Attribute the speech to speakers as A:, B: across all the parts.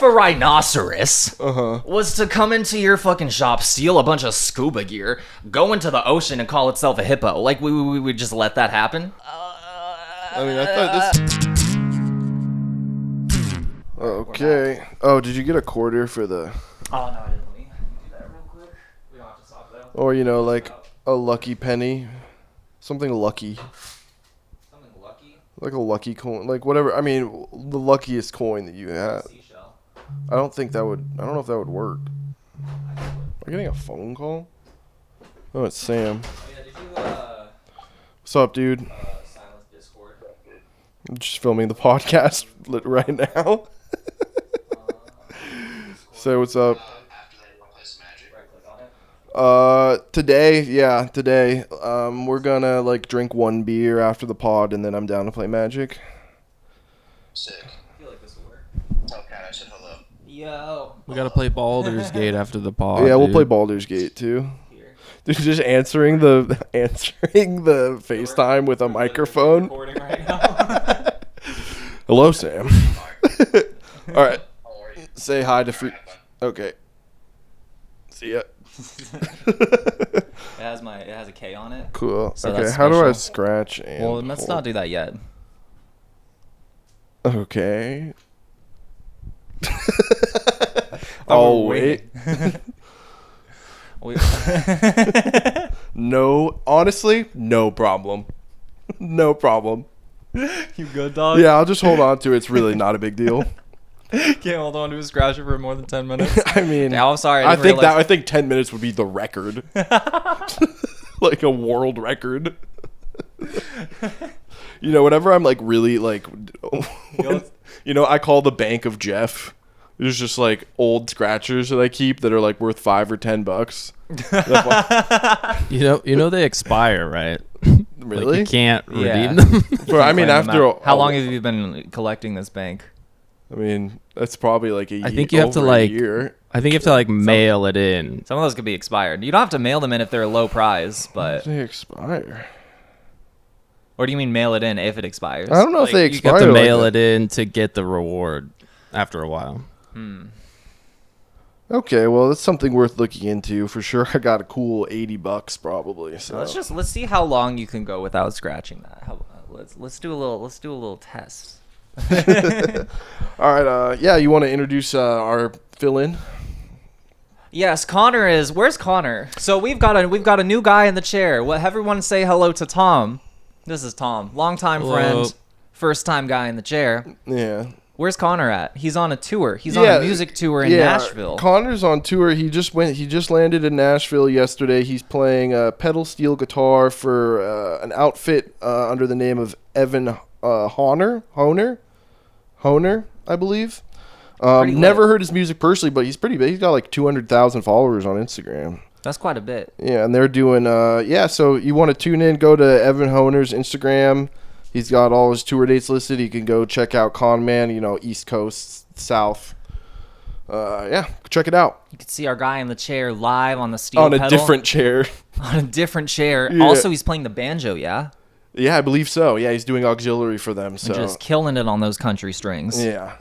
A: if a rhinoceros was to come into your fucking shop, steal a bunch of scuba gear, go into the ocean and call itself a hippo, like we would just let that happen?
B: I mean, I thought this... Okay. Oh, did you get a quarter for the...
A: Oh, no, I didn't. Let me do that real quick. We don't have to stop, though.
B: Or, you know, like a lucky penny. Something lucky.
A: Something lucky?
B: Like a lucky coin. Like whatever. I mean, the luckiest coin that you have.
A: Seashell.
B: I don't know if that would work. Am I getting a phone call? Oh, it's Sam.
A: Oh, yeah, did you,
B: What's up, dude?
A: silence Discord?
B: I'm just filming the podcast right now. So what's up? Today. We're gonna like drink one beer after the pod, and then I'm down to play Magic.
C: Sick.
A: I feel like this will work.
C: Okay, I said hello.
A: Yo.
D: We gotta play Baldur's Gate after the pod.
B: Yeah, we'll
D: dude.
B: play Baldur's Gate too.
A: Here.
B: Dude, just answering the FaceTime with a microphone.
A: Recording right now.
B: Hello, Sam. All right,
C: How are you?
B: say hi to free. Okay. See ya.
A: It has a K on it.
B: Cool.
A: So
B: okay,
A: that's
B: how do I
A: special.
B: scratch and
A: Well, let's
B: pull?
A: not do that yet.
B: Okay. Oh, wait. No, honestly, no problem. No problem.
A: You good, dog?
B: Yeah, I'll just hold on to it. It's really not a big deal.
A: Can't hold on to a scratcher for more than 10 minutes.
B: I mean,
A: Yeah, I'm sorry.
B: I
A: didn't realize-
B: think 10 minutes would be the record. Like a world record. You know, whenever I'm like really like, you know, I call the bank of Jeff. There's just like old scratchers that I keep that are like worth $5 or $10.
D: You know they expire, right?
B: Really?
D: Like, you can't
A: Yeah.
D: redeem them.
B: But I mean,
A: Claim them
B: after
A: out. How long have you been collecting this bank?
B: I mean, that's probably like a.
D: I think you have to
B: over a
D: like.
B: year.
D: I think you have to like mail it in.
A: Some of those could be expired. You don't have to mail them in if they're a low price, but
B: They expire.
A: or do you mean mail it in if it expires?
B: I don't know if they
D: You
B: expire.
D: have to
B: like
D: mail
B: that.
D: it in to get the reward after a while.
B: Okay, well, that's something worth looking into for sure. I got a cool $80 probably. So
A: Let's see how long you can go without scratching that. Let's do a little test.
B: all right. Yeah, you want to introduce our fill-in?
A: Yes, Connor is. Where's Connor? So we've got a new guy in the chair. Well, everyone say hello to Tom. This is Tom, longtime
D: Hello.
A: friend, first time guy in the chair.
B: Yeah.
A: Where's Connor at? He's on a tour. He's on a music tour in Nashville.
B: Connor's on tour. He just landed in Nashville yesterday. He's playing pedal steel guitar for an outfit under the name of Evan Honer, I believe.
A: Pretty
B: Never
A: lit.
B: heard his music personally, but he's pretty big. He's got like 200,000 followers on Instagram.
A: That's quite a bit.
B: Yeah, and they're doing so you want to tune in, go to Evan Honer's Instagram. He's got all his tour dates listed. You can go check out Con Man, you know, East Coast, South. Check it out.
A: You can see our guy in the chair live on the steel
B: On a
A: pedal.
B: different chair.
A: On a different chair.
B: Yeah.
A: Also, he's playing the banjo, yeah?
B: Yeah, I believe so. Yeah, he's doing auxiliary for them. So
A: Just killing it on those country strings.
B: yeah.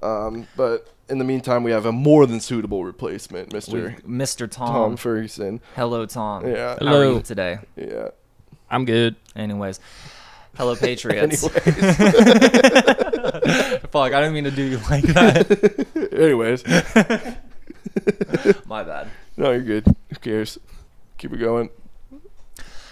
B: But in the meantime, we have a more than suitable replacement, Mr.
A: Mr.
B: Tom Ferguson.
A: Hello, Tom.
B: Yeah.
A: How are
D: Hello.
A: you today?
B: Yeah.
D: I'm good.
A: Anyways. Hello, Patriots.
B: Anyways.
A: Fuck, I didn't mean to do you like that.
B: Anyways.
A: My bad.
B: No, you're good. Who cares? Keep it going.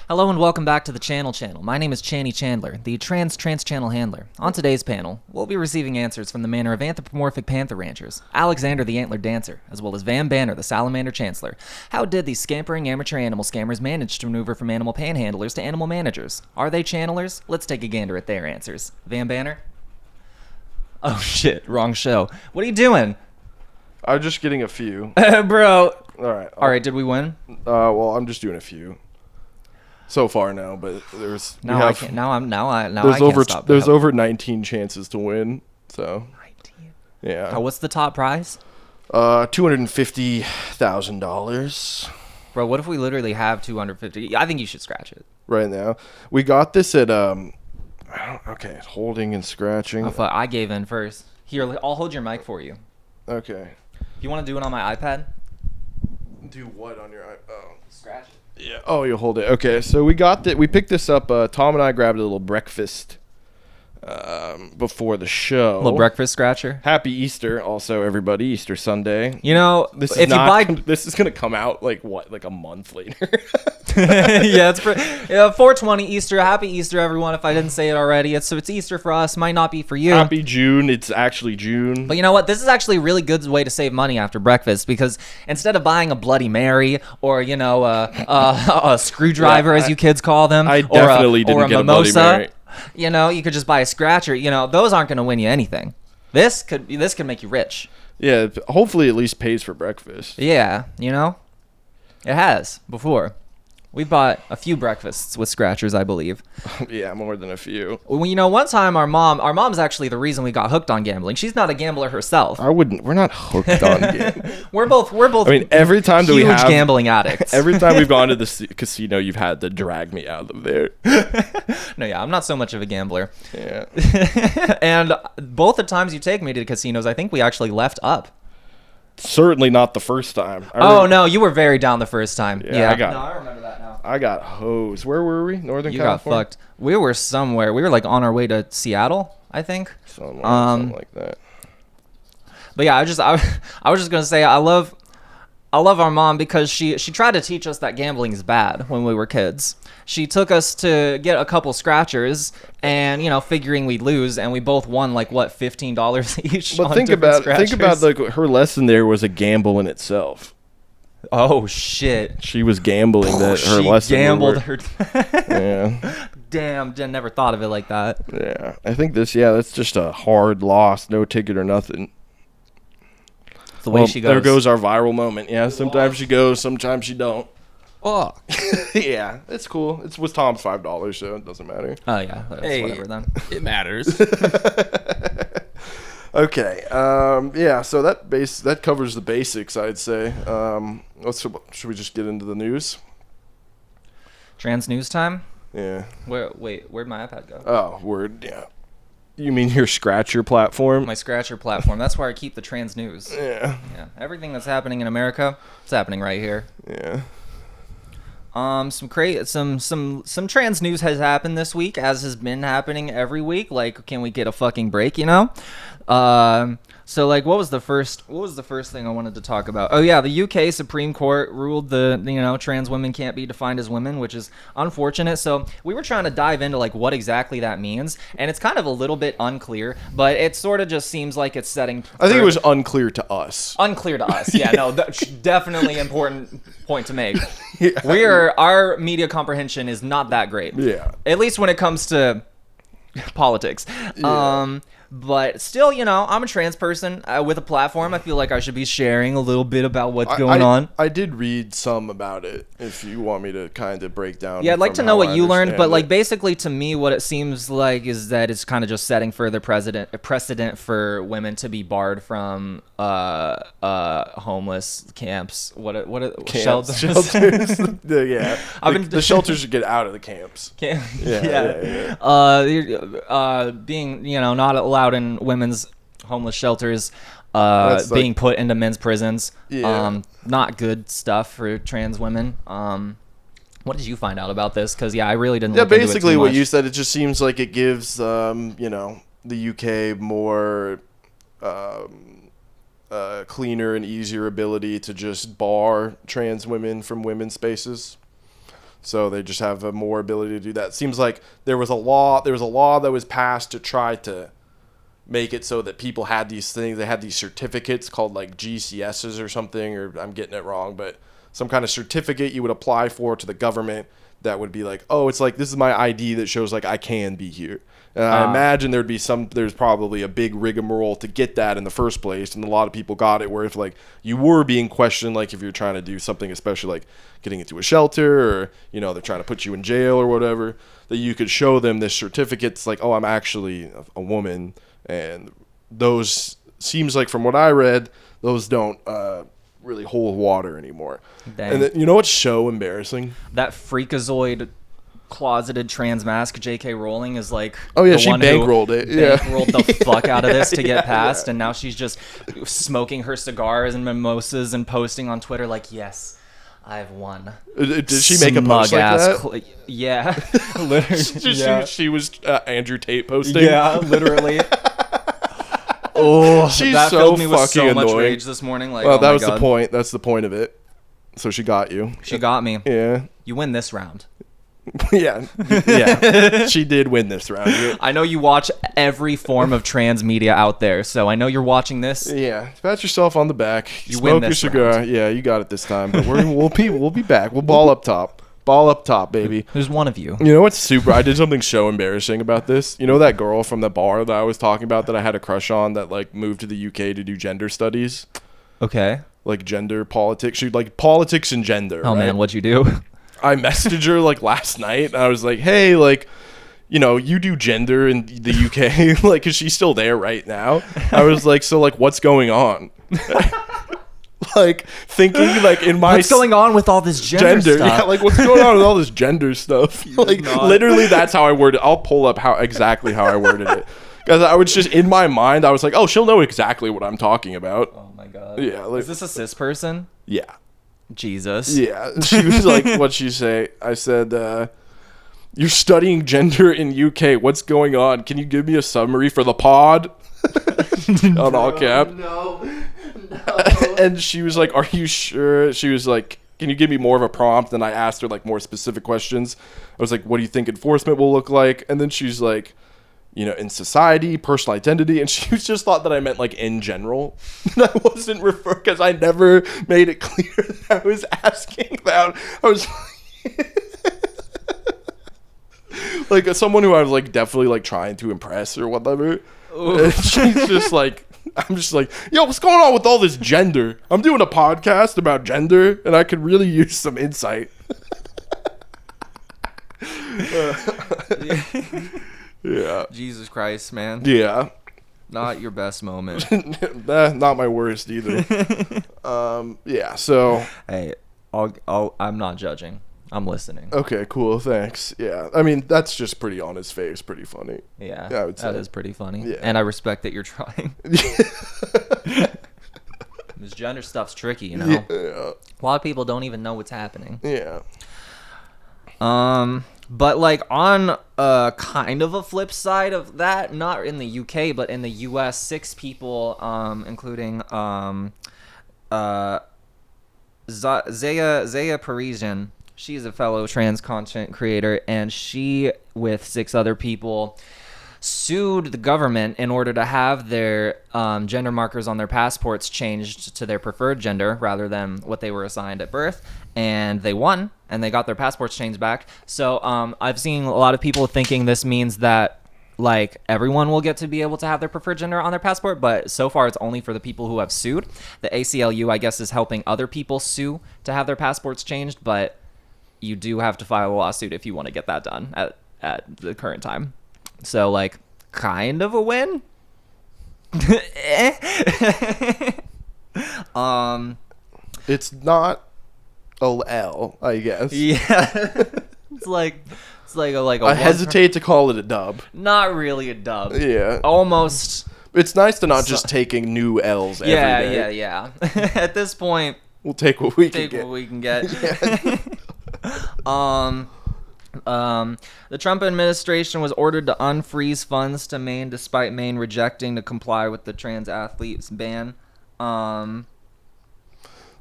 A: Hello and welcome back to the Channel. My name is Channy Chandler, the trans channel handler. On today's panel, we'll be receiving answers from the manner of anthropomorphic panther ranchers, Alexander the Antler Dancer, as well as Van Banner the Salamander Chancellor. How did these scampering amateur animal scammers manage to maneuver from animal panhandlers to animal managers? Are they channelers? Let's take a gander at their answers. Van Banner? Oh shit, wrong show. What are you doing?
B: I'm just getting a few.
A: Bro.
B: Alright,
A: Did we win?
B: well, I'm just doing a few. So far now, but there's we
A: No, I
B: have-
A: can't. Now I
B: there's
A: can't
B: over
A: stop.
B: there's over 19 chances to win. So
A: 19.
B: yeah,
A: What's the top prize?
B: $250,000
A: Bro, what if we literally have 250? I think you should scratch it.
B: right now. We got this at okay, holding and scratching.
A: Oh, fuck, I gave in first. Here, I'll hold your mic for you.
B: Okay.
A: If you want to do it on my iPad,
B: Do what on your oh.
A: scratch it.
B: Yeah. Oh, you'll hold it. Okay. So we picked this up. Tom and I grabbed a little breakfast before the show.
A: Little breakfast scratcher.
B: Happy Easter, also everybody. Easter Sunday.
A: You know,
B: This is
A: if
B: not,
A: you buy,
B: this is gonna come out like a month later.
A: yeah, it's 420 Easter. Happy Easter, everyone! If I didn't say it already, it's Easter for us. Might not be for you.
B: Happy June. It's actually June.
A: But you know what? This is actually a really good way to save money after breakfast because instead of buying a Bloody Mary or a screwdriver, as you kids call them,
B: I definitely
A: or
B: didn't get a Bloody
A: mimosa,
B: Mary.
A: you could just buy a scratcher. Those aren't going to win you anything. This could make you rich.
B: Yeah. Hopefully, at least pays for breakfast.
A: Yeah, it has before. We bought a few breakfasts with scratchers, I believe.
B: Yeah, more than a few.
A: Well, one time our mom's actually the reason we got hooked on gambling. She's not a gambler herself.
B: We're not hooked on gambling.
A: We're both.
B: I mean, every time that
A: huge
B: we have
A: gambling addicts.
B: Every time we've gone to the casino, you've had to drag me out of there.
A: No, yeah, I'm not so much of a gambler.
B: Yeah.
A: And both the times you take me to casinos, I think we actually left up.
B: Certainly not the first time.
A: No, you were very down the first time.
B: Yeah,
A: I remember that now.
B: I got hosed. Where were we? Northern
A: You
B: California?
A: got fucked. We were somewhere. We were like on our way to Seattle, I think.
B: Something like that.
A: But yeah, I was just gonna say I love our mom because she tried to teach us that gambling is bad when we were kids. She took us to get a couple scratchers and figuring we'd lose, and we both won like what $15 each.
B: But
A: on
B: think about
A: scratchers.
B: like her lesson there was a gamble in itself.
A: Oh shit!
B: She was gambling that her
A: She
B: lesson.
A: gambled
B: would work.
A: her.
B: Yeah.
A: Damn, Jen never thought of it like that.
B: Yeah. I think that's just a hard loss, no ticket or nothing.
A: The way she goes.
B: There goes our viral moment. Yeah, sometimes she goes, sometimes she don't.
A: Oh.
B: Yeah, it's cool. It was Tom's $5, so it doesn't matter.
A: Oh yeah, that's whatever then.
D: It matters.
B: Okay. Yeah. So that covers the basics, I'd say. Should we just get into the news?
A: Trans news time.
B: Yeah.
A: Where'd my iPad go?
B: Oh, word. Yeah. You mean your Scratcher platform?
A: My Scratcher platform. That's where I keep the trans news.
B: Yeah.
A: Yeah. Everything that's happening in America, it's happening right here.
B: Yeah.
A: Some trans news has happened this week, as has been happening every week. Like, can we get a fucking break? So like, what was the first thing I wanted to talk about? Oh yeah, the UK Supreme Court ruled trans women can't be defined as women, which is unfortunate. So we were trying to dive into like what exactly that means, and it's kind of a little bit unclear, but it sort of just seems like it's setting.
B: I think it was unclear to us.
A: Unclear to us. Yeah, no, that's definitely important point to make.
B: Yeah.
A: Our media comprehension is not that great.
B: Yeah.
A: At least when it comes to politics.
B: Yeah.
A: But still, I'm a trans person with a platform. I feel like I should be sharing a little bit about what's going on.
B: I did read some about it, if you want me to kind of break down.
A: Yeah, I'd like to
B: from
A: know
B: how
A: what
B: I
A: you learned, but
B: understand
A: like
B: it.
A: basically to me what it seems like is that it's kind of just setting further precedent for women to be barred from homeless camps. What
B: Camps, shelters. Yeah. The shelters should get out of the camps. Yeah.
A: Being not allowed in women's homeless shelters,
B: That's like-
A: being put into men's prisons.
B: Yeah.
A: Not good stuff for trans women. What did you find out about this? Because I really didn't.
B: Yeah,
A: look into it
B: basically
A: too
B: what
A: much.
B: you said, it just seems like it gives the UK more cleaner and easier ability to just bar trans women from women's spaces. So they just have a more ability to do that. It seems like there was a law that was passed to try to make it so that people had these things. They had these certificates called like GCSs or something, or I'm getting it wrong, but some kind of certificate you would apply for to the government that would be like, oh, it's like, this is my ID that shows like I can be here. And I imagine there's probably a big rigmarole to get that in the first place, and a lot of people got it where if like you were being questioned, like if you're trying to do something, especially like getting into a shelter, or they're trying to put you in jail or whatever, that you could show them this certificate. It's like, oh, I'm actually a woman. And those, seems like from what I read, those don't really hold water anymore.
A: Dang.
B: And then, you know what's so embarrassing?
A: That freakazoid closeted trans mask J.K. Rowling is like,
B: oh yeah,
A: the
B: she
A: one who
B: bankrolled it. Yeah,
A: bankrolled the fuck out of this to get past, and now she's just smoking her cigars and mimosas and posting on Twitter like, yes, I've won.
B: Did she make a post like that?
A: Yeah, literally.
B: She was Andrew Tate posting.
A: Yeah, literally. Oh,
B: she's
A: that
B: so
A: filled me with
B: fucking
A: so much
B: annoying.
A: rage this morning. Like,
B: Well,
A: oh
B: that
A: my
B: was
A: God.
B: the point. That's the point of it. So she got you.
A: She got me.
B: Yeah.
A: You win this round.
B: Yeah. Yeah. She did win this round.
A: I know you watch every form of trans media out there, so I know you're watching this.
B: Yeah. Pat yourself on the back.
A: You
B: Smoke
A: win
B: your
A: this
B: cigar.
A: round.
B: Yeah, you got it this time. But we'll be back. We'll ball up top. Ball up top, baby.
A: There's one of you.
B: You know what's super? I did something so embarrassing about this. You know that girl from the bar that I was talking about that I had a crush on that like moved to the UK to do gender studies,
A: Okay.
B: like gender politics. She like politics and gender.
A: Oh
B: right?
A: man, what'd you do?
B: I messaged her like last night. And I was like, hey, like, you know, you do gender in the UK, like, cause she's still there right now. I was like, so like, what's going on? Like thinking like in my
A: What's going on with all this gender stuff?
B: yeah, like what's going on with all this gender stuff? Like literally, that's how I worded it. I'll pull up exactly how I worded it, because I was just in my mind. I was like, oh, she'll know exactly what I'm talking about.
A: Oh my God.
B: Yeah, like,
A: Is this a cis person?
B: yeah,
A: Jesus.
B: yeah. And she was like, what'd she say? I said, you're studying gender in UK. What's going on? Can you give me a summary for the pod? On all cap.
A: No.
B: And she was like, are you sure? She was like, can you give me more of a prompt? And I asked her like more specific questions. I was like, what do you think enforcement will look like? And then she's like, you know, in society, personal identity. And she just thought that I meant like in general. And I wasn't referring, because I never made it clear that I was asking about. I was like someone who I was like definitely like trying to impress or whatever. And she's just like, I'm just like, yo, what's going on with all this gender? I'm doing a podcast about gender, and I could really use some insight. Yeah.
A: Jesus Christ, man.
B: Yeah.
A: Not your best moment.
B: Not my worst either. Yeah, so.
A: Hey, I'm not judging. I'm listening.
B: Okay, cool, thanks. Yeah, I mean, that's just pretty on his face, pretty funny.
A: Yeah,
B: I would say.
A: that is pretty funny.
B: Yeah.
A: And I respect that you're trying. This gender stuff's tricky, you know?
B: Yeah.
A: A lot of people don't even know what's happening.
B: Yeah.
A: But like on kind of a flip side of that, not in the UK, but in the US, 6 people, including Zaya Parisian. She's a fellow trans content creator, and she, with 6 other people, sued the government in order to have their gender markers on their passports changed to their preferred gender rather than what they were assigned at birth. And they won, and they got their passports changed back. So I've seen a lot of people thinking this means that like everyone will get to be able to have their preferred gender on their passport, but so far it's only for the people who have sued. The ACLU, I guess, is helping other people sue to have their passports changed, but you do have to file a lawsuit if you want to get that done at the current time. So like kind of a win.
B: It's not a L, I guess.
A: Yeah. it's like a
B: I hesitate to call it a dub.
A: Not really a dub.
B: Yeah.
A: Almost.
B: It's nice to not just taking new L's every day.
A: Yeah. At this point,
B: We'll take what we can
A: take
B: get.
A: what we can get. The Trump administration was ordered to unfreeze funds to Maine despite Maine rejecting to comply with the trans athletes ban.
B: All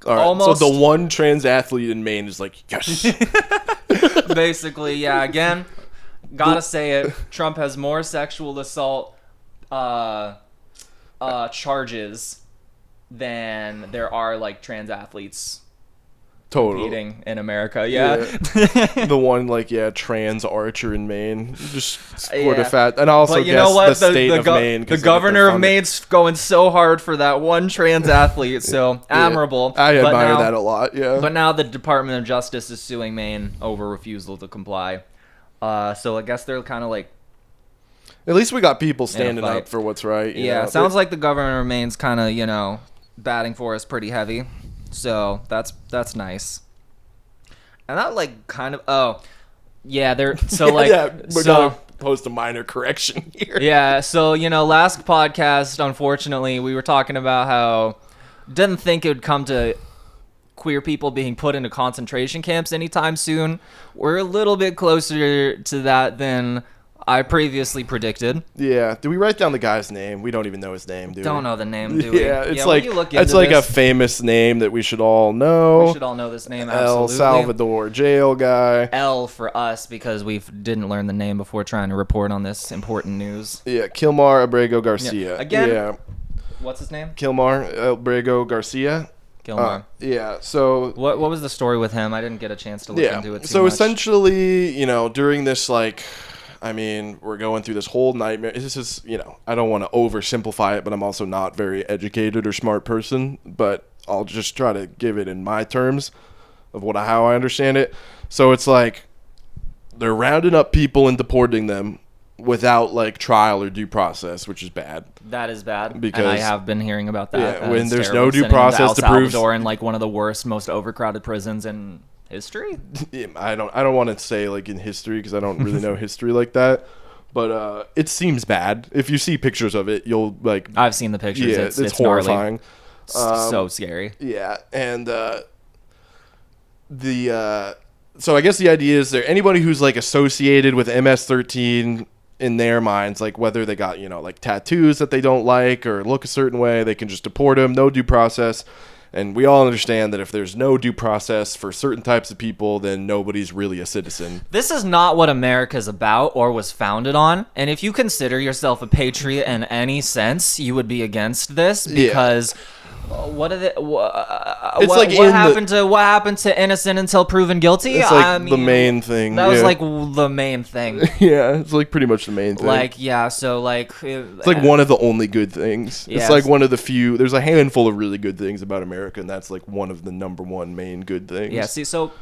B: right,
A: almost-
B: so the one trans athlete in Maine is like, yes.
A: Basically, yeah. Again, gotta say it. Trump has more sexual assault charges than there are like trans athletes
B: Totally.
A: competing in America. Yeah.
B: The one trans archer in Maine, just scored a
A: Yeah.
B: fat, and I also
A: But you
B: guess
A: know what?
B: the state of Maine.
A: The governor of Maine's going so hard for that one trans athlete. So admirable.
B: I
A: But
B: admire
A: now-
B: that a lot. Yeah.
A: But now the Department of Justice is suing Maine over refusal to comply. So I guess they're kind of like,
B: At least we got people standing
A: fight.
B: up for what's right. you
A: yeah,
B: know?
A: sounds like the governor of Maine's kind of, batting for us pretty heavy. So that's nice. And that like kind of, Yeah, they're so like
B: yeah, we're
A: so.
B: gonna post a minor correction here.
A: Yeah, so last podcast, unfortunately, we were talking about how didn't think it would come to queer people being put into concentration camps anytime soon. We're a little bit closer to that than I previously predicted.
B: Yeah. Do we write down the guy's name? We don't even know his name, do we?
A: Don't know the name, do we?
B: Yeah, it's
A: will
B: like
A: you look
B: it's
A: into
B: like
A: this?
B: a famous name that we should all know.
A: We should all know this name.
B: El
A: Absolutely.
B: Salvador jail guy.
A: L for us because we didn't learn the name before trying to report on this important news.
B: Yeah, Kilmar Abrego Garcia.
A: Again?
B: Yeah,
A: What's his name?
B: Kilmar Abrego Garcia.
A: Gilmore.
B: Yeah. So
A: What was the story with him? I didn't get a chance to look into it too
B: so
A: much.
B: essentially, during this we're going through this whole nightmare. This is, I don't want to oversimplify it, but I'm also not very educated or smart person, but I'll just try to give it in my terms of how I understand it. So it's like they're rounding up people and deporting them without trial or due process, which is bad.
A: That is bad.
B: Because-
A: and I have been hearing about that.
B: Yeah, when
A: It's
B: there's
A: terrible.
B: no due
A: Sending them to
B: process to
A: El
B: prove-
A: Salvador in one of the worst, most overcrowded prisons in history.
B: I don't want to say in history because I don't really know history like that, but it seems bad. If you see pictures of it, you'll
A: I've seen the pictures.
B: yeah,
A: It's
B: it's
A: gnarly.
B: horrifying.
A: It's so scary.
B: Yeah, and so I guess the idea is there anybody who's associated with MS-13 in their minds, whether they got tattoos that they don't like or look a certain way, they can just deport them, no due process. And we all understand that if there's no due process for certain types of people, then nobody's really a citizen.
A: This is not what America's about or was founded on. And if you consider yourself a patriot in any sense, you would be against this because what happened to innocent until proven guilty?
B: It's the main thing.
A: That was
B: yeah.
A: the main thing.
B: Yeah, it's pretty much the main thing.
A: It's
B: It's one of the only good things.
A: Yes.
B: It's one of the few. There's a handful of really good things about America, and that's one of the number one main good things.
A: Yeah, see, so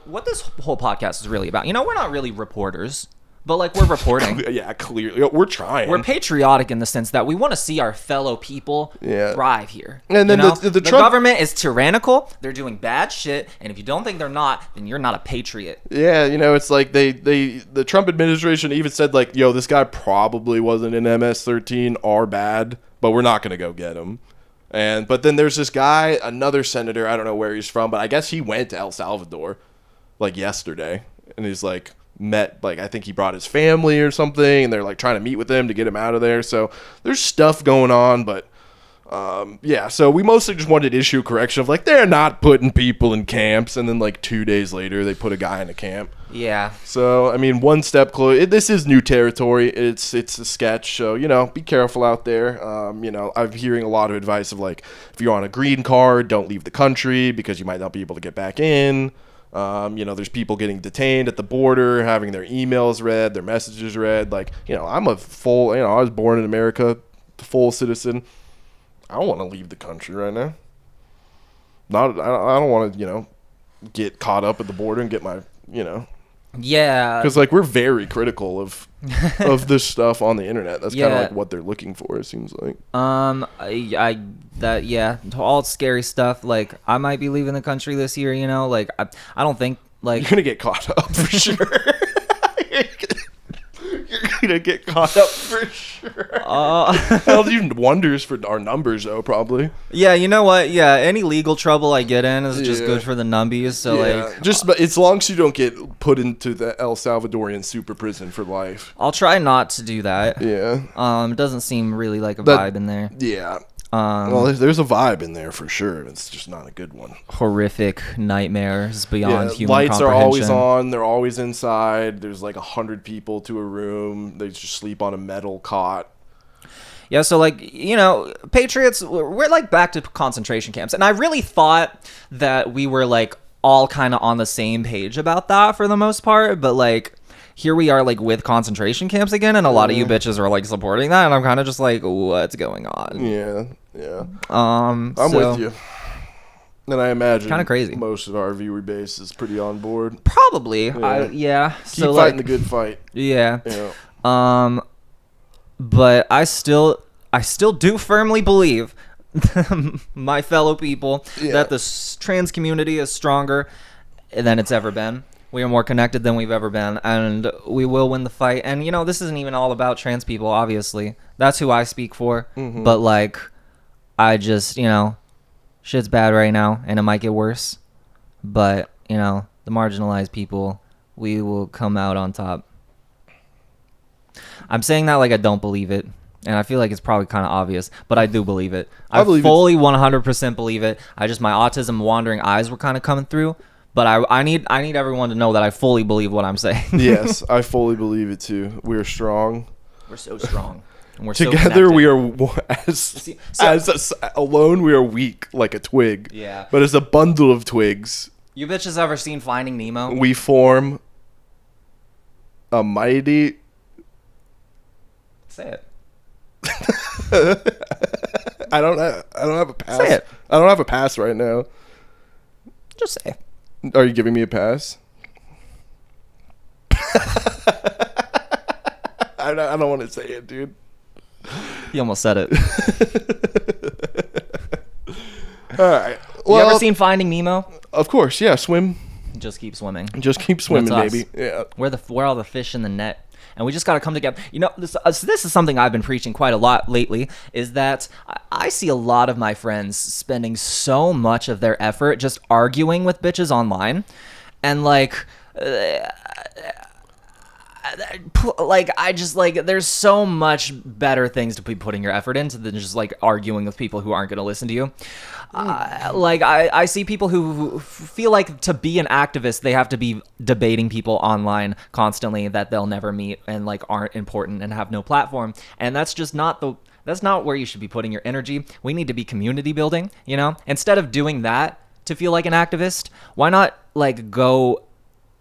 A: what this whole podcast is really about, we're not really reporters, but we're reporting.
B: Yeah, clearly. We're trying.
A: We're patriotic in the sense that we want to see our fellow people thrive here.
B: And then the Trump
A: government is tyrannical. They're doing bad shit, and if you don't think they're not, then you're not a patriot.
B: Yeah, it's the Trump administration even said this guy probably wasn't in MS-13 or bad, but we're not gonna go get him. But then there's this guy, another senator, I don't know where he's from, but I guess he went to El Salvador yesterday, and he's met I think he brought his family or something, and they're trying to meet with him to get him out of there. So there's stuff going on, but so we mostly just wanted to issue a correction of they're not putting people in camps, and then 2 days later they put a guy in a camp.
A: Yeah.
B: So I mean, one step closer. This is new territory. It's a sketch, so be careful out there. I'm hearing a lot of advice of if you're on a green card, don't leave the country because you might not be able to get back in. There's people getting detained at the border, having their emails read, their messages read. I'm a full, I was born in America, full citizen. I don't want to leave the country right now. I don't want to, get caught up at the border and get my,
A: Yeah.
B: because we're very critical of this stuff on the internet. That's kind of what they're looking for. It seems like.
A: All scary stuff. I might be leaving the country this year. I don't think
B: You're gonna get caught up for sure. You're gonna get caught up for sure. That'll do wonders for our numbers, though. Probably.
A: Yeah, you know what? Yeah, any legal trouble I get in is just good for the numbies. So
B: but as long as you don't get put into the El Salvadorian super prison for life.
A: I'll try not to do that.
B: Yeah.
A: It doesn't seem really like a vibe in there.
B: Yeah. Well, there's a vibe in there for sure. It's just not a good one.
A: Horrific nightmares beyond human
B: lights are always
A: comprehension.
B: on. They're always inside. There's 100 people to a room. They just sleep on a metal cot.
A: Yeah, so patriots, we're back to concentration camps, and I really thought that we were all kind of on the same page about that for the most part, but here we are with concentration camps again, and a lot of you bitches are supporting that, and I'm kind of just what's going on?
B: Yeah.
A: I'm
B: with you. And I imagine
A: kind of crazy.
B: Most of our viewer base is pretty on board.
A: Probably.
B: Yeah. Keep
A: So
B: fighting the good fight.
A: Yeah.
B: Yeah.
A: But I still do firmly believe, my fellow people, that the trans community is stronger than it's ever been. We are more connected than we've ever been, and we will win the fight. And, you know, this isn't even all about trans people, obviously. That's who I speak for.
B: Mm-hmm.
A: But, like, I just, you know, shit's bad right now, and it might get worse. But, you know, the marginalized people, we will come out on top. I'm saying that like I don't believe it. And I feel like it's probably kind of obvious, but I do believe it. I
B: believe
A: fully 100% believe it. I just, my autism wandering eyes were kind of coming through. But I need everyone to know that I fully believe what I'm saying.
B: Yes, I fully believe it too. We are strong.
A: We're so strong. And we're
B: Together
A: so
B: we are as alone we are weak like a twig.
A: Yeah.
B: But as a bundle of twigs,
A: You bitches ever seen Finding Nemo?
B: we form a mighty.
A: Say it.
B: I don't have a pass.
A: Say it.
B: I don't have a pass right now.
A: Just say it.
B: Are you giving me a pass? I don't want to say it, dude.
A: You almost said it.
B: All right.
A: You
B: Well,
A: ever seen Finding Nemo?
B: of course, yeah. Swim.
A: Just keep swimming.
B: Just keep swimming,
A: That's us.
B: baby. Yeah.
A: We're all the fish in the net. And we just got to come together. You know, this is something I've been preaching quite a lot lately, is that I see a lot of my friends spending so much of their effort just arguing with bitches online. And, like, I just, like, there's so much better things to be putting your effort into than just, like, arguing with people who aren't going to listen to you. I see people who feel like to be an activist, they have to be debating people online constantly that they'll never meet and, like, aren't important and have no platform. And that's just that's not where you should be putting your energy. We need to be community building, you know? Instead of doing that to feel like an activist, why not, like, go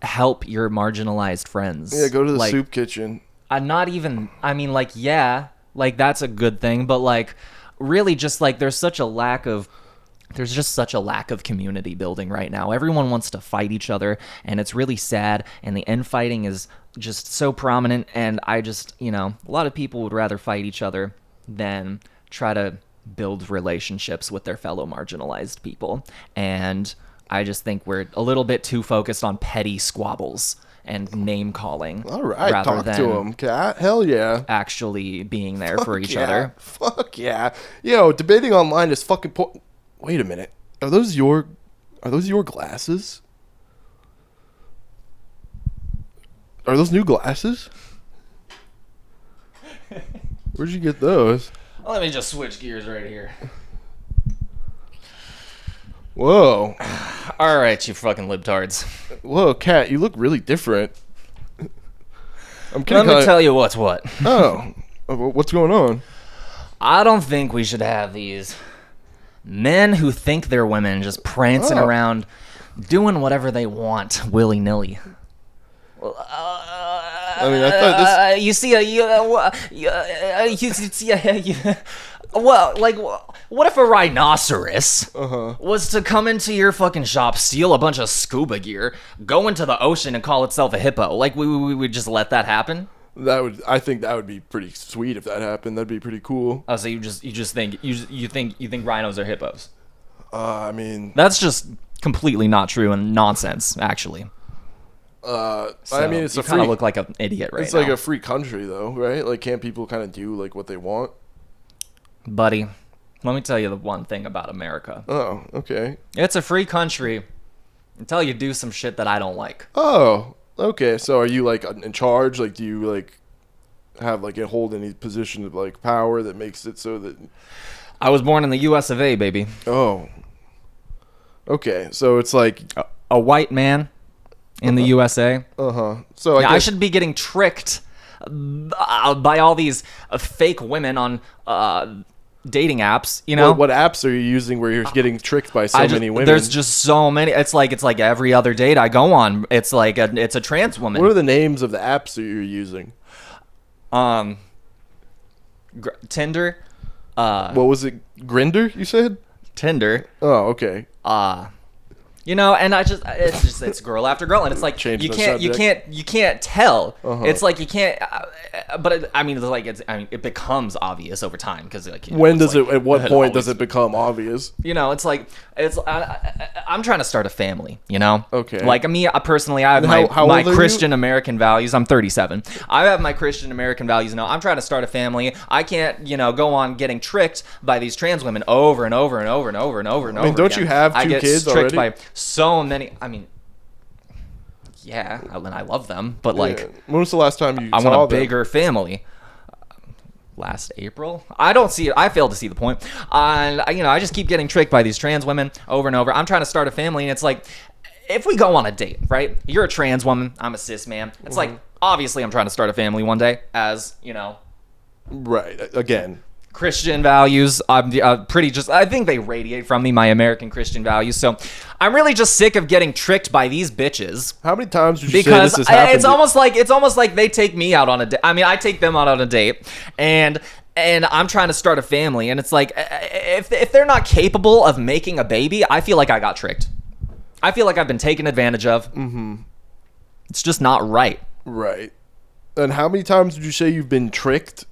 A: help your marginalized friends?
B: Yeah, go to the
A: like,
B: soup kitchen.
A: not even, I mean, like, yeah, like, that's a good thing, but, like, really just, like, there's just such a lack of community building right now. Everyone wants to fight each other, and it's really sad, and the infighting is just so prominent, and I just, you know, a lot of people would rather fight each other than try to build relationships with their fellow marginalized people. And I just think we're a little bit too focused on petty squabbles and name calling.
B: All right,
A: rather
B: talk
A: than
B: to him, cat. Hell yeah.
A: actually being there for each
B: Yeah.
A: other.
B: Fuck yeah. Yo, debating online is fucking. Wait a minute. Are those your glasses? Are those new glasses? Where'd you get those?
A: Let me just switch gears right here.
B: Whoa.
A: All right, you fucking libtards.
B: Whoa, Cat, you look really different.
A: Let me tell you what's what.
B: Oh. What's going on?
A: I don't think we should have these men who think they're women just prancing
B: Oh.
A: around doing whatever they want willy-nilly.
B: I mean, I thought
A: well, like, what if a rhinoceros
B: Uh-huh.
A: was to come into your fucking shop, steal a bunch of scuba gear, go into the ocean, and call itself a hippo? Like, we would just let that happen?
B: I think that would be pretty sweet if that happened. That'd be pretty cool.
A: Oh, so you think rhinos are hippos?
B: I mean,
A: That's just completely not true and nonsense, actually.
B: I
A: So
B: mean, it's
A: you
B: a
A: kind
B: free.
A: of look like an idiot right
B: It's
A: now.
B: like a free country, though, right? Like, can't people kind of do like what they want?
A: Buddy, let me tell you the one thing about America.
B: Oh, okay.
A: It's a free country until you do some shit that I don't like.
B: Oh, okay. So, are you like in charge? Like, do you like have like hold any position of like power that makes it so that?
A: I was born in the U.S. of A., baby.
B: Oh. Okay, so it's like.
A: A white man in the USA.
B: So
A: I
B: guess,
A: should be getting tricked by all these fake women on dating apps, you know?
B: What apps are you using where you're getting tricked by so many women?
A: There's just so many. It's like every other date I go on. It's like it's a trans woman.
B: What are the names of the apps that you're using?
A: Tinder.
B: What was it? Grinder? You said?
A: Tinder.
B: Oh, okay.
A: You know, and it's girl after girl, and it's like
B: Change
A: you
B: the
A: can't tell.
B: Uh-huh.
A: It's like you can't. It becomes obvious over time because like
B: When does it? At what point does it become obvious?
A: You know, it's like I'm trying to start a family. You know,
B: Okay.
A: Like me personally, I have
B: How
A: my
B: old are you?
A: Christian American values. I'm 37. I have my Christian American values now. I'm trying to start a family. I can't, go on getting tricked by these trans women over and over and over and over and over and over.
B: don't
A: again.
B: you have
A: I
B: two
A: get
B: kids
A: tricked
B: already?
A: by so many. I mean, yeah, and I love them, but like,
B: Yeah. When was the last time you
A: I
B: saw
A: want a
B: them?
A: bigger family. Last April, I don't see it. I fail to see the point. And I just keep getting tricked by these trans women over and over. I'm trying to start a family, and it's like, if we go on a date, right? You're a trans woman. I'm a cis man. It's like, obviously, I'm trying to start a family one day. As
B: Right. Again.
A: Christian values. I'm pretty just. I think they radiate from me, my American Christian values. So, I'm really just sick of getting tricked by these bitches.
B: How many times would you say
A: Because
B: this has happened?
A: it's almost like they take me out on a date. I mean, I take them out on a date, and I'm trying to start a family, and it's like if they're not capable of making a baby, I feel like I got tricked. I feel like I've been taken advantage of. Mm-hmm. It's just not right.
B: Right. And how many times would you say you've been tricked?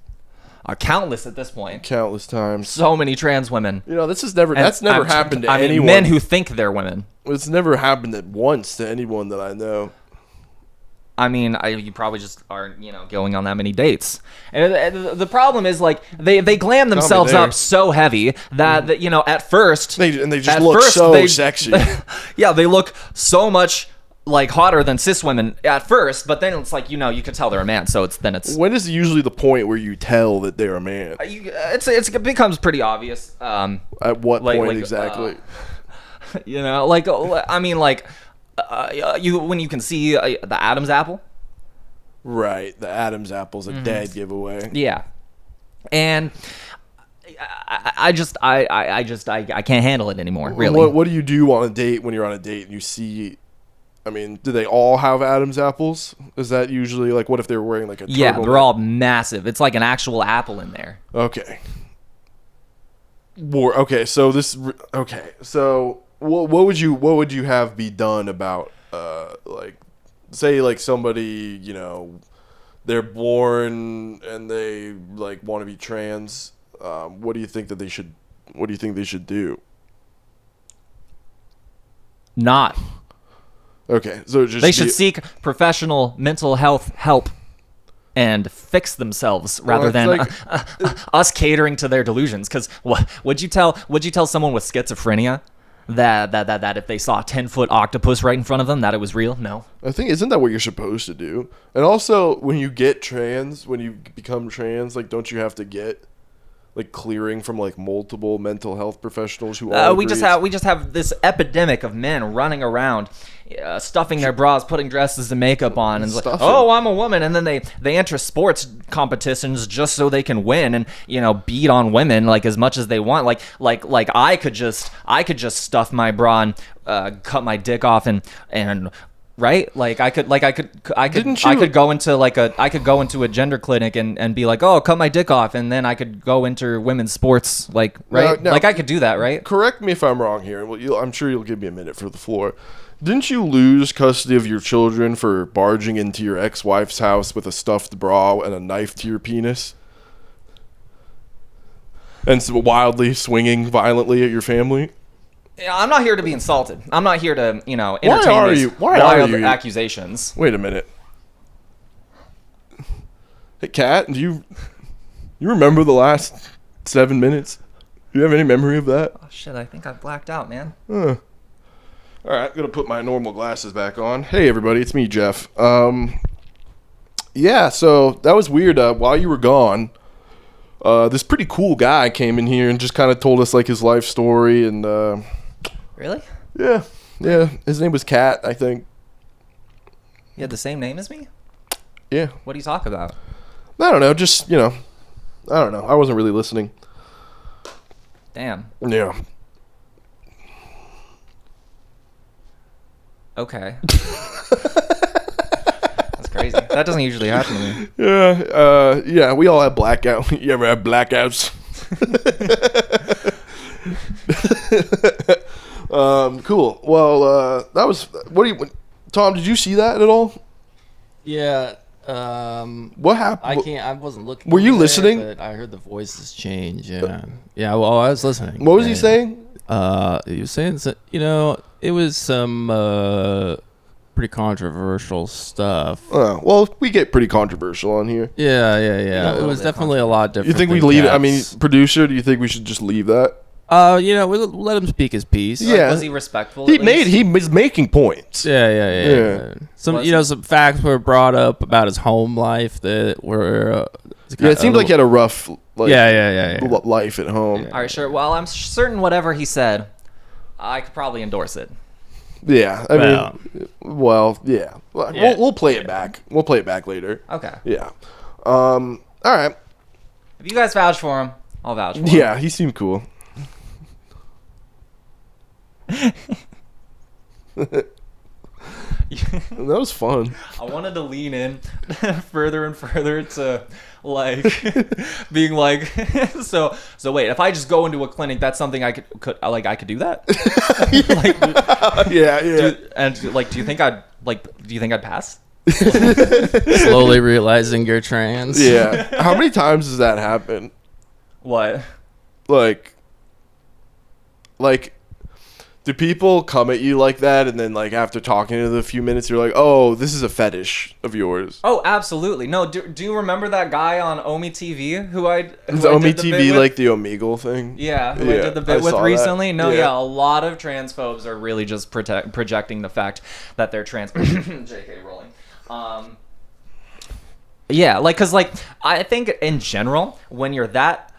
A: Countless at this point.
B: Countless times.
A: So many trans women.
B: That's never happened to anyone.
A: Men who think they're women.
B: It's never happened at once to anyone that I know.
A: I mean, you probably just aren't, going on that many dates. And the problem is, like, they glam themselves
B: there.
A: up so heavy that, at first...
B: They just look so sexy.
A: Yeah, they look so much, like, hotter than cis women at first, but then it's like, you could tell they're a man, so it's...
B: When is usually the point where you tell that they're a man?
A: It becomes pretty obvious.
B: At what point exactly?
A: When you can see the Adam's apple.
B: Right, the Adam's apple's a dead giveaway.
A: Yeah, and I can't handle it anymore. Really.
B: What do you do on a date when you're on a date and you see? I mean, do they all have Adam's apples? Is that usually like what if they're wearing like a?
A: Yeah,
B: turtleneck?
A: they're all massive. It's like an actual apple in there.
B: Okay. Okay, so what would you have be done about like say like somebody they're born and they like want to be trans, what do you think they should do?
A: Not.
B: Okay, so
A: they should seek professional mental health help and fix themselves rather than us catering to their delusions. Because would you tell someone with schizophrenia that if they saw a 10-foot octopus right in front of them that it was real? No.
B: I think isn't that what you're supposed to do? And also, when you become trans, like, don't you have to get like clearing from like multiple mental health professionals who all
A: we just have this epidemic of men running around stuffing their bras, putting dresses and makeup on, and like, oh, I'm a woman, and then they enter sports competitions just so they can win and beat on women like as much as they want. Like I could just stuff my bra and cut my dick off and right? Like I could go into a gender clinic and be like, oh, cut my dick off, and then I could go into women's sports, like, right?
B: Now,
A: like I could do that, right?
B: Correct me if I'm wrong here. Well, I'm sure you'll give me a minute for the floor. Didn't you lose custody of your children for barging into your ex-wife's house with a stuffed bra and a knife to your penis? And wildly swinging violently at your family?
A: Yeah, I'm not here to be insulted. I'm not here to, entertain these wild accusations.
B: Wait a minute. Hey, Kat, do you remember the last 7 minutes? Do you have any memory of that?
A: Oh, shit, I think I've blacked out, man.
B: All right, I'm going to put my normal glasses back on. Hey, everybody, it's me, Jeff. Yeah, so that was weird. While you were gone, this pretty cool guy came in here and just kind of told us, like, his life story. And
A: Really?
B: Yeah. His name was Kat, I think.
A: You had the same name as me?
B: Yeah.
A: What do you talk about?
B: I don't know, just, I don't know. I wasn't really listening.
A: Damn.
B: Yeah.
A: Okay. That's crazy. That doesn't usually happen to me.
B: Yeah, we all have blackout. You ever have blackouts? Cool. Well, that was. Tom? Did you see that at all?
D: Yeah.
B: What happened?
D: I wasn't looking.
B: Were you
D: there,
B: listening?
D: But I heard the voices change. Yeah. Yeah. Well, I was listening.
B: What was he saying?
D: He was saying, it was some pretty controversial stuff.
B: Well, we get pretty controversial on here.
D: Yeah.
A: a
D: It
A: little
D: was
A: bit
D: definitely a lot different.
B: You think we
D: than
B: leave it? I mean,
D: Cat's.
B: producer, do you think we should just leave that?
D: We'll let him speak his piece.
B: Yeah.
A: Was he respectful?
B: He
A: at least?
B: was making points.
D: Yeah. Some facts were brought up about his home life that were.
B: Yeah, it seemed like he had a rough
D: Yeah.
B: life at home.
A: All right, sure. Well, I'm certain whatever he said, I could probably endorse it.
B: Yeah, I
D: Well.
B: mean, well, yeah.
D: Yeah.
B: We'll play it back. We'll play it back later.
A: Okay.
B: Yeah. All right.
A: If you guys vouch for him, I'll vouch for him.
B: Yeah, he seemed cool. That was fun.
A: I wanted to lean in further and further to like being like so wait, if I just go into a clinic, that's something I could I could do that?
B: Yeah.
A: Do you think I'd pass?
D: Slowly realizing you're trans.
B: Yeah. How many times does that happen?
A: What?
B: Like, do people come at you like that, and then like after talking to them a few minutes, you're like, "Oh, this is a fetish of yours."
A: Oh, absolutely. No, do you remember that guy on Omi TV who I
B: Is
A: did the
B: Omi
A: bit
B: TV
A: with?
B: like the Omegle thing?
A: Yeah, who I did the bit with
B: saw that.
A: recently. No,
B: Yeah.
A: yeah, a lot of transphobes are really just projecting the fact that they're trans. J.K. Rowling. Yeah, cause I think in general, when you're that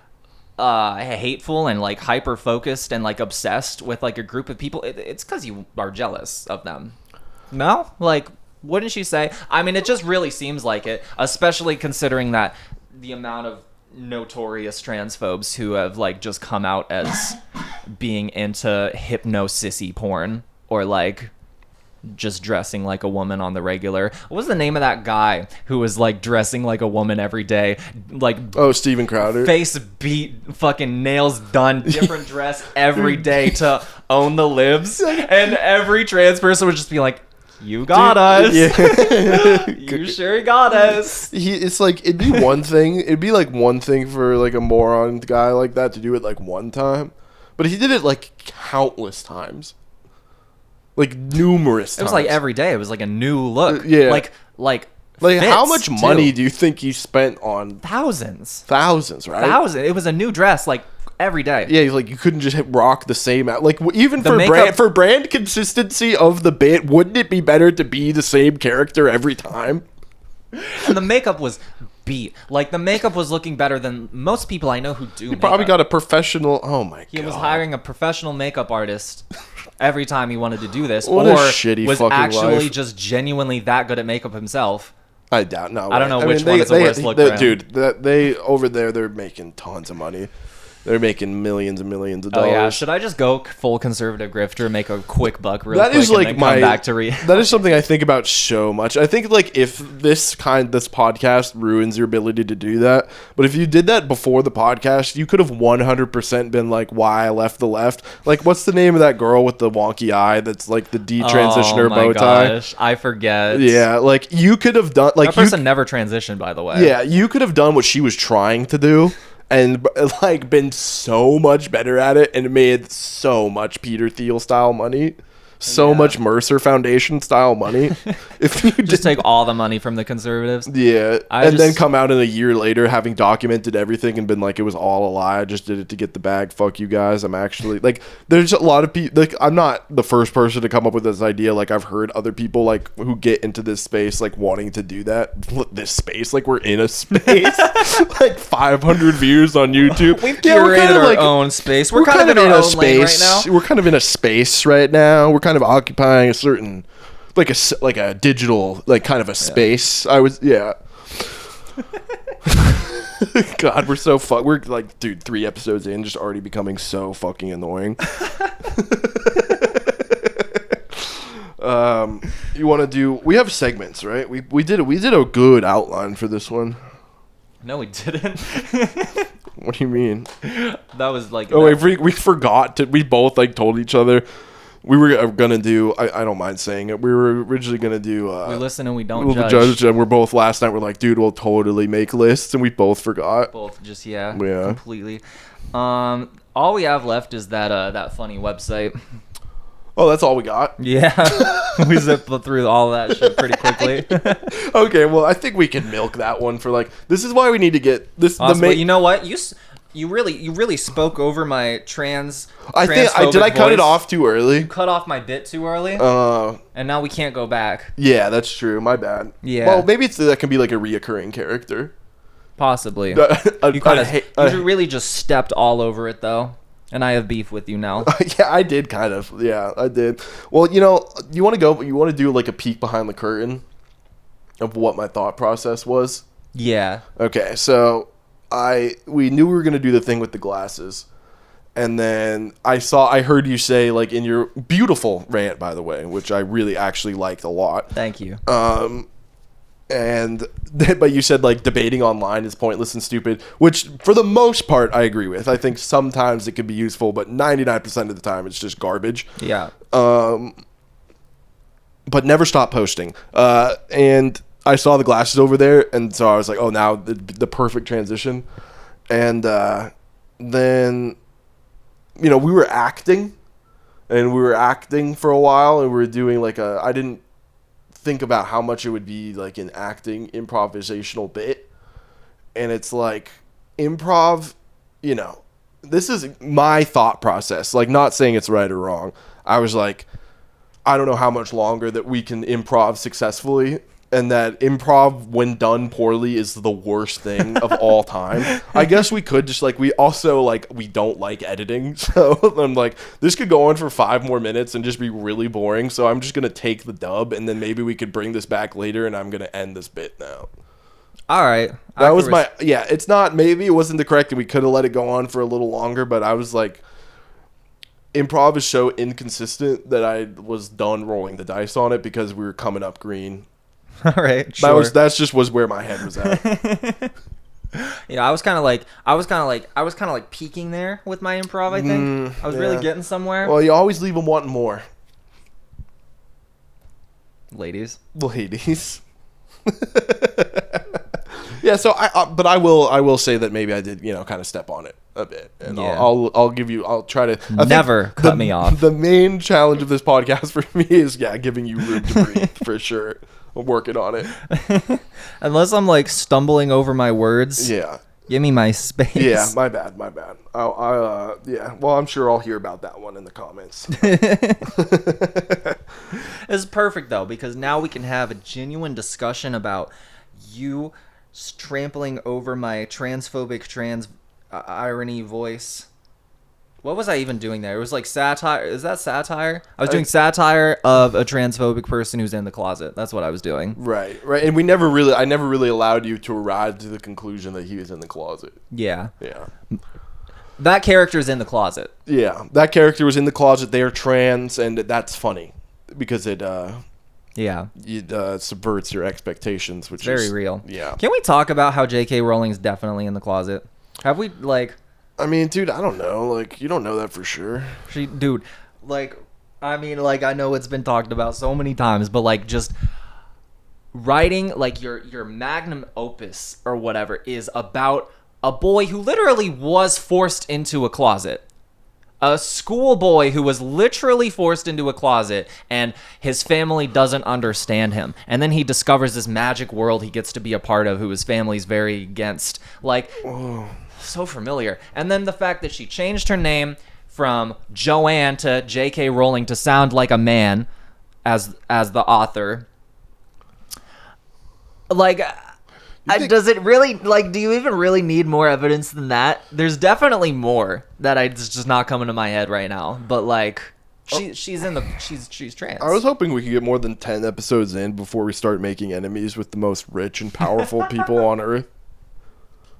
A: hateful and like hyper focused and like obsessed with like a group of people, it's because you are jealous of them. No, wouldn't you say? I mean, it just really seems like it, especially considering that the amount of notorious transphobes who have like just come out as being into hypno-sissy porn or like just dressing like a woman on the regular. What was the name of that guy who was like dressing like a woman every day? Like,
B: Oh, Steven Crowder.
A: face beat, fucking nails done, different dress every day to own the libs. And every trans person would just be like, you got us.
B: Yeah.
A: You sure got us.
B: It's like it'd be one thing. It'd be like one thing for like a moron guy like that to do it like one time, but he did it like countless times. Like numerous times.
A: It was like every day. It was like a new look.
B: Yeah.
A: Like
B: how
A: fits,
B: much money
A: too.
B: do you think he spent on
A: Thousands,
B: thousands, right?
A: It was a new dress like every day.
B: Yeah, like you couldn't just rock the same like even
A: The
B: for
A: makeup-
B: brand consistency of the bit, wouldn't it be better to be the same character every time?
A: And the makeup was beat. Like the makeup was looking better than most people I know who do.
B: He probably got a professional. Oh my god.
A: He was hiring a professional makeup artist every time he wanted to do this,
B: What
A: or
B: a shitty
A: was
B: fucking
A: actually
B: life.
A: just genuinely that good at makeup himself.
B: I doubt. No,
A: I don't know
B: way.
A: which one is the worst look for him.
B: Dude, they over there, they're making tons of money. They're making millions and millions of
A: Oh
B: dollars.
A: yeah, should I just go full conservative grifter, make a quick buck real
B: That
A: quick,
B: is
A: and
B: like
A: then
B: my.
A: come back to
B: That is something I think about so much. I think like if this podcast ruins your ability to do that, but if you did that before the podcast, you could have 100% been like, "Why I left the left." Like, what's the name of that girl with the wonky eye? That's like the detransitioner bow tie.
A: Gosh, I forget.
B: Yeah, like you could have done like
A: That person never transitioned, by the way.
B: Yeah, you could have done what she was trying to do and like been so much better at it and made so much Peter Thiel style money. So much Mercer Foundation style money. If you
A: Just take all the money from the conservatives.
B: yeah,
A: I
B: and then
A: just-
B: come out in a year later having documented everything and been like, it was all a lie. I just did it to get the bag. Fuck you guys. I'm actually like, there's a lot of people. Like, I'm not the first person to come up with this idea. Like, I've heard other people like who get into this space like wanting to do that. This space, like we're in a space, like 500 views on YouTube.
A: We've
B: Yeah, we're
A: curated
B: kind of
A: our
B: like-
A: own space. We're kind of in our own lane right now.
B: We're kind of in a space right now. We're kind of occupying a certain, like a digital, like kind of a space. I was, yeah. God, we're so we're like, dude, 3 episodes in, just already becoming so fucking annoying. You want to do? We have segments, right? We did a good outline for this one.
A: No, we didn't.
B: What do you mean?
A: That was like.
B: Oh, wait, we forgot to. We both like told each other we were gonna do. I don't mind saying it. We were originally gonna do.
A: We listen and we don't
B: we'll
A: judge.
B: And we're both last night. We're like, dude, we'll totally make lists, and we both forgot.
A: Both just completely. All we have left is that funny website.
B: Oh, that's all we got?
A: Yeah. We zipped through all that shit pretty quickly.
B: Okay, well, I think we can milk that one for like. This is why we need to get this.
A: Awesome, but you know what? You really spoke over my trans.
B: I think did I cut it off too early?
A: You cut off my bit too early. And now we can't go back.
B: Yeah, that's true. My bad.
A: Yeah.
B: Well, maybe that can be like a reoccurring character.
A: Possibly. You really just stepped all over it though. And I have beef with you now.
B: Yeah, I did kind of. Yeah, I did. Well, you want to do like a peek behind the curtain of what my thought process was?
A: Yeah.
B: Okay, so we knew we were going to do the thing with the glasses. And then I heard you say, like, in your beautiful rant, by the way, which I really actually liked a lot.
A: Thank you.
B: But you said like debating online is pointless and stupid, which for the most part I agree with. I think sometimes it can be useful, but 99% of the time it's just garbage.
A: Yeah.
B: But never stop posting. And I saw the glasses over there, and so I was like, oh, now the perfect transition. And then, we were acting, for a while, and we were doing like I didn't think about how much it would be like an acting improvisational bit, and it's like improv, this is my thought process, like not saying it's right or wrong. I was like, I don't know how much longer that we can improv successfully, and that improv when done poorly is the worst thing of all time. I guess we could just like, we don't like editing, so I'm like, this could go on for 5 more minutes and just be really boring, so I'm just gonna take the dub, and then maybe we could bring this back later, and I'm gonna end this bit now.
A: All right.
B: That was it's not, maybe it wasn't the correct, and we could have let it go on for a little longer, but I was like, improv is so inconsistent that I was done rolling the dice on it because we were coming up green.
A: All right, sure.
B: That just was where my head was at.
A: I was kind of like peaking there with my improv. I think I was really getting somewhere.
B: Well, you always leave them wanting more,
A: ladies.
B: Yeah. So I will say that maybe I did, kind of step on it a bit, and yeah. I'll try to
A: never cut me off.
B: The main challenge of this podcast for me is giving you room to breathe for sure. I'm working on it.
A: Unless I'm like stumbling over my words.
B: Yeah.
A: Give me my space.
B: Yeah, my bad. Yeah. Well, I'm sure I'll hear about that one in the comments.
A: It's perfect though, because now we can have a genuine discussion about you trampling over my transphobic irony voice. What was I even doing there? It was like satire. Is that satire? I was doing satire of a transphobic person who's in the closet. That's what I was doing.
B: Right. And I never really allowed you to arrive to the conclusion that he was in the closet.
A: Yeah.
B: Yeah.
A: That character's in the closet.
B: Yeah. That character was in the closet. They are trans, and that's funny because it subverts your expectations, which is
A: very real.
B: Yeah.
A: Can we talk about how J.K. Rowling's definitely in the closet? Have we
B: I mean, dude, I don't know. Like, you don't know that for sure.
A: I know it's been talked about so many times, but just writing your magnum opus or whatever is about a boy who literally was forced into a closet. A schoolboy who was literally forced into a closet, and his family doesn't understand him. And then he discovers this magic world he gets to be a part of, who his family's very against. So familiar. And then the fact that she changed her name from Joanne to J.K. Rowling to sound like a man as the author. Does it really, do you even really need more evidence than that? There's definitely more that it's just not coming to my head right now. But she's trans.
B: I was hoping we could get more than 10 episodes in before we start making enemies with the most rich and powerful people on Earth.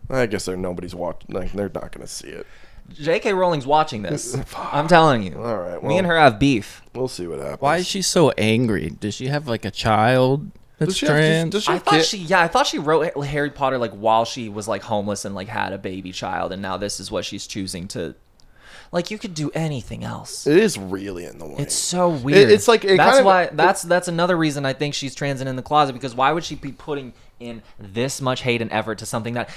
B: I guess nobody's watching. They're not going to see it.
A: J.K. Rowling's watching this. I'm telling you.
B: All right. Well,
A: me and her have beef.
B: We'll see what happens.
D: Why is she so angry? Does she have a child? That's trans.
A: I thought she wrote Harry Potter like while she was like homeless and like had a baby child, and now this is what she's choosing to. Like, you could do anything else.
B: It is really annoying.
A: It's so weird.
B: It's like
A: that's another reason I think she's trans and in the closet, because why would she be putting in this much hate and effort to something that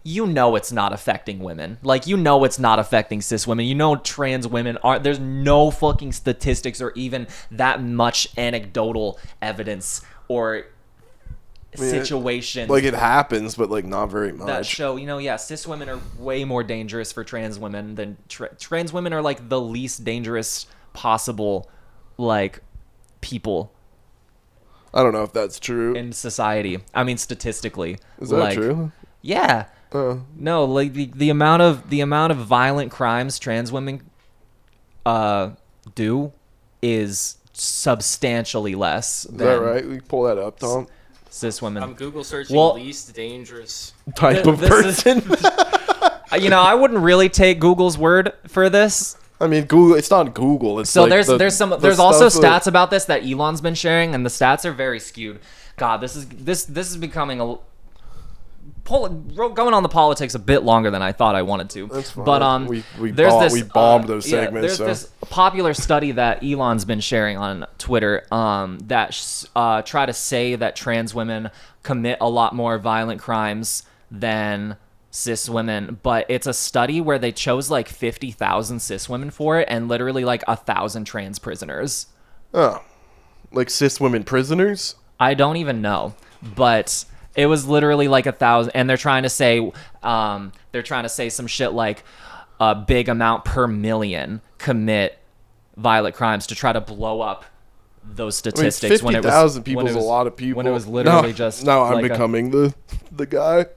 A: it's not affecting women? Like, it's not affecting cis women. Trans women aren't. There's no fucking statistics or even that much anecdotal evidence or situations.
B: Like, it happens, but like not very much.
A: That show, cis women are way more dangerous for trans women than trans women are like the least dangerous possible, like, people.
B: I don't know if that's true
A: in society. I mean, statistically.
B: Is that true?
A: Yeah. No, like the amount of violent crimes trans women do is substantially less than.
B: Is that right? We pull that up, Tom.
A: Cis women.
D: I'm Google searching least dangerous
B: type of person.
A: I wouldn't really take Google's word for this.
B: I mean, Google. It's not Google. It's
A: so
B: like
A: there's also stats about this that Elon's been sharing, and the stats are very skewed. God, this is becoming going on the politics a bit longer than I thought I wanted to.
B: That's fine.
A: But
B: we bombed those segments.
A: There's this popular study that Elon's been sharing on Twitter that try to say that trans women commit a lot more violent crimes than cis women, but it's a study where they chose like 50,000 cis women for it and literally like 1,000 trans prisoners.
B: Oh, like cis women prisoners?
A: I don't even know, but it was literally like 1,000, and they're trying to say some shit like a big amount per million commit violent crimes to try to blow up those statistics.
B: 50,000 people is a lot of people.
A: When it was literally
B: I'm becoming the guy.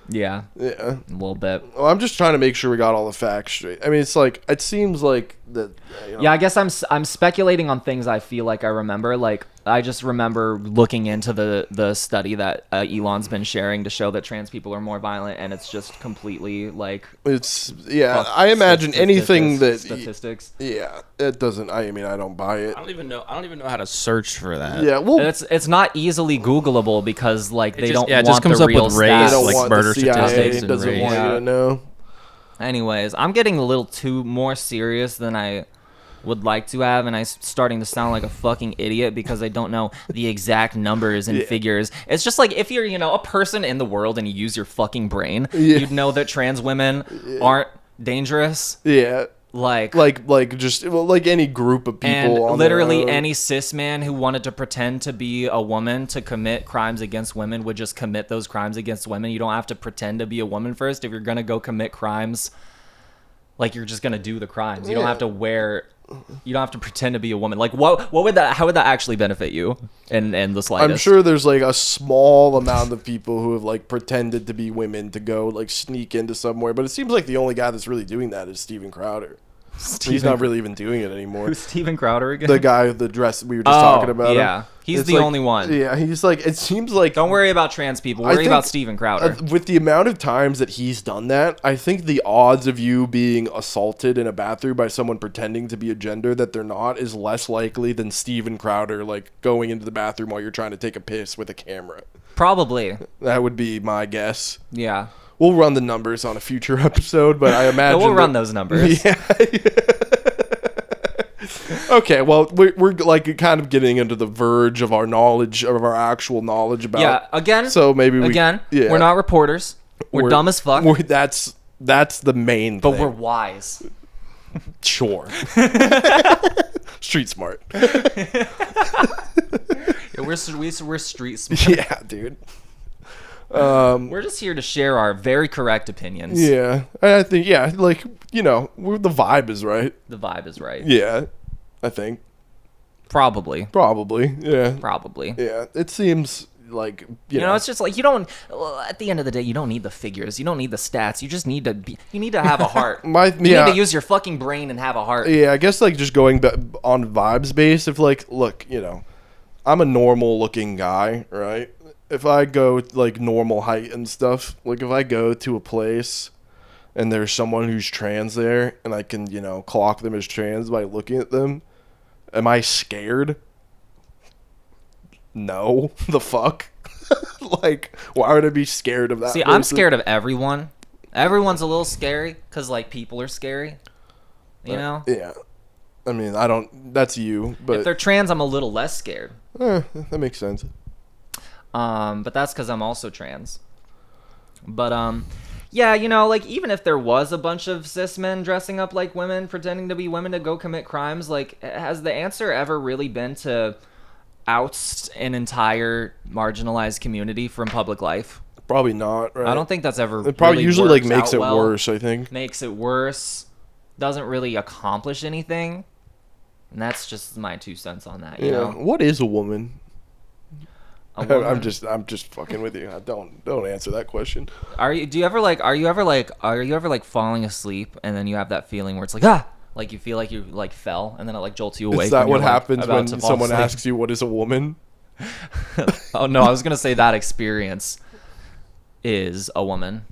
A: Yeah,
B: a
A: little bit.
B: Well, I'm just trying to make sure we got all the facts straight. I mean, it's like it seems like that.
A: Yeah, I guess I'm speculating on things I feel like I remember. Like, I just remember looking into the study that Elon's been sharing to show that trans people are more violent, and it's just completely like
B: it's I imagine anything that
A: statistics.
B: Yeah, it doesn't. I mean, I don't buy it.
D: I don't even know how to search for that.
B: Yeah, well,
A: it's not easily Googleable because like they don't.
D: Yeah, it
A: want
D: just comes
A: the
D: up
A: real
D: with race,
A: stats.
D: like murder statistics.
B: It doesn't want you to know.
A: Anyways, I'm getting a little too more serious than I would like to have, and I'm starting to sound like a fucking idiot because I don't know the exact numbers and figures. It's just like if you're, a person in the world and you use your fucking brain, you'd know that trans women aren't dangerous.
B: Yeah.
A: Like
B: any group of people.
A: And literally any cis man who wanted to pretend to be a woman to commit crimes against women would just commit those crimes against women. You don't have to pretend to be a woman first. If you're going to go commit crimes, like, you're just going to do the crimes. You don't have to pretend to be a woman. Like, how would that actually benefit you in the slightest?
B: I'm sure there's like a small amount of people who have like pretended to be women to go like sneak into somewhere, but it seems like the only guy that's really doing that is Steven Crowder. He's not really even doing it anymore.
A: Who's Steven Crowder again?
B: The guy with the dress we were just talking about.
A: Yeah. He's the only one.
B: Yeah, he's like, it seems like...
A: Don't worry about trans people. Worry about Steven Crowder.
B: With the amount of times that he's done that, I think the odds of you being assaulted in a bathroom by someone pretending to be a gender that they're not is less likely than Steven Crowder, like, going into the bathroom while you're trying to take a piss with a camera.
A: Probably.
B: That would be my guess.
A: Yeah.
B: We'll run the numbers on a future episode, but I imagine...
A: We'll run those numbers.
B: Yeah. Okay, well, we're like kind of getting into the verge of our actual knowledge about.
A: Yeah, again.
B: So maybe
A: we're not reporters. We're dumb as fuck.
B: That's the main thing.
A: But we're wise.
B: Sure. Street smart.
A: Yeah, we're street smart.
B: Yeah, dude.
A: We're just here to share our very correct opinions.
B: Yeah, I think like the vibe is right.
A: The vibe is right.
B: Yeah, I think.
A: Probably.
B: Yeah.
A: Probably.
B: Yeah, it seems like
A: you know, it's just like you don't. At the end of the day, you don't need the figures. You don't need the stats. You just need to be. You need to have a heart. You need to use your fucking brain and have a heart.
B: Yeah, I guess like just going on vibes base. If like, look, I'm a normal looking guy, right? If I go like normal height and stuff, like if I go to a place and there's someone who's trans there and I can, clock them as trans by looking at them, am I scared? No. The fuck? Like, why would I be scared of that?
A: See, I'm scared of everyone. Everyone's a little scary because, like, people are scary. You know?
B: Yeah. I mean, I don't... That's you, but...
A: If they're trans, I'm a little less scared.
B: That makes sense.
A: But that's because I'm also trans. But, yeah, you know, like, even if there was a bunch of cis men dressing up like women, pretending to be women to go commit crimes, like, has the answer ever really been to oust an entire marginalized community from public life?
B: Probably not, right?
A: I don't think that's ever
B: It probably
A: really
B: usually, like,
A: worked
B: makes
A: out
B: it
A: well.
B: worse, I think.
A: Makes it worse. Doesn't really accomplish anything. And that's just my 2 cents on that, you know?
B: What is a woman?
A: A woman?
B: I'm just fucking with you. Don't answer that question.
A: Are you ever like falling asleep and then you have that feeling where it's like like you feel like you like fell and then it like jolts you awake?
B: Is that
A: when
B: what
A: you're, like,
B: happens
A: about
B: when
A: to fall
B: someone
A: asleep?
B: asks you what is a woman?
A: Oh no, I was gonna say that experience is a woman.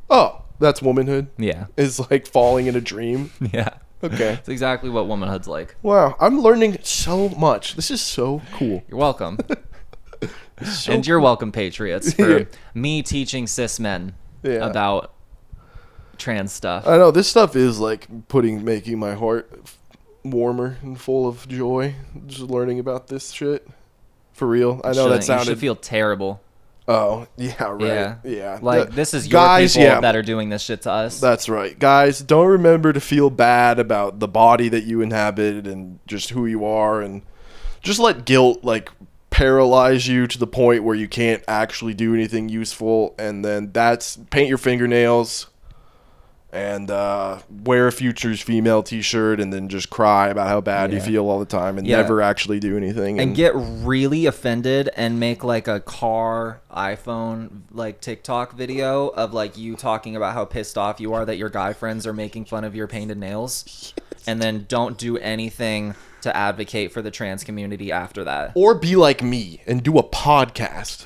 B: Oh, that's womanhood.
A: Yeah.
B: Is like falling in a dream.
A: Yeah.
B: Okay.
A: It's exactly what womanhood's like.
B: Wow, I'm learning so much. This is so cool.
A: You're welcome. And you're welcome, patriots, for me teaching cis men about trans stuff.
B: I know this stuff is like making my heart warmer and full of joy. Just learning about this shit. For real. I know that sounded.
A: You should feel terrible.
B: Oh, yeah, right. Yeah.
A: Like, this is your
B: guys,
A: people that are doing this shit to us.
B: That's right. Guys, don't remember to feel bad about the body that you inhabit and just who you are, and just let guilt, like, paralyze you to the point where you can't actually do anything useful, and then paint your fingernails and wear a Futures Female t-shirt and then just cry about how bad you feel all the time and never actually do anything.
A: And get really offended and make like a car iPhone like TikTok video of like you talking about how pissed off you are that your guy friends are making fun of your painted nails. And then don't do anything to advocate for the trans community after that.
B: Or be like me and do a podcast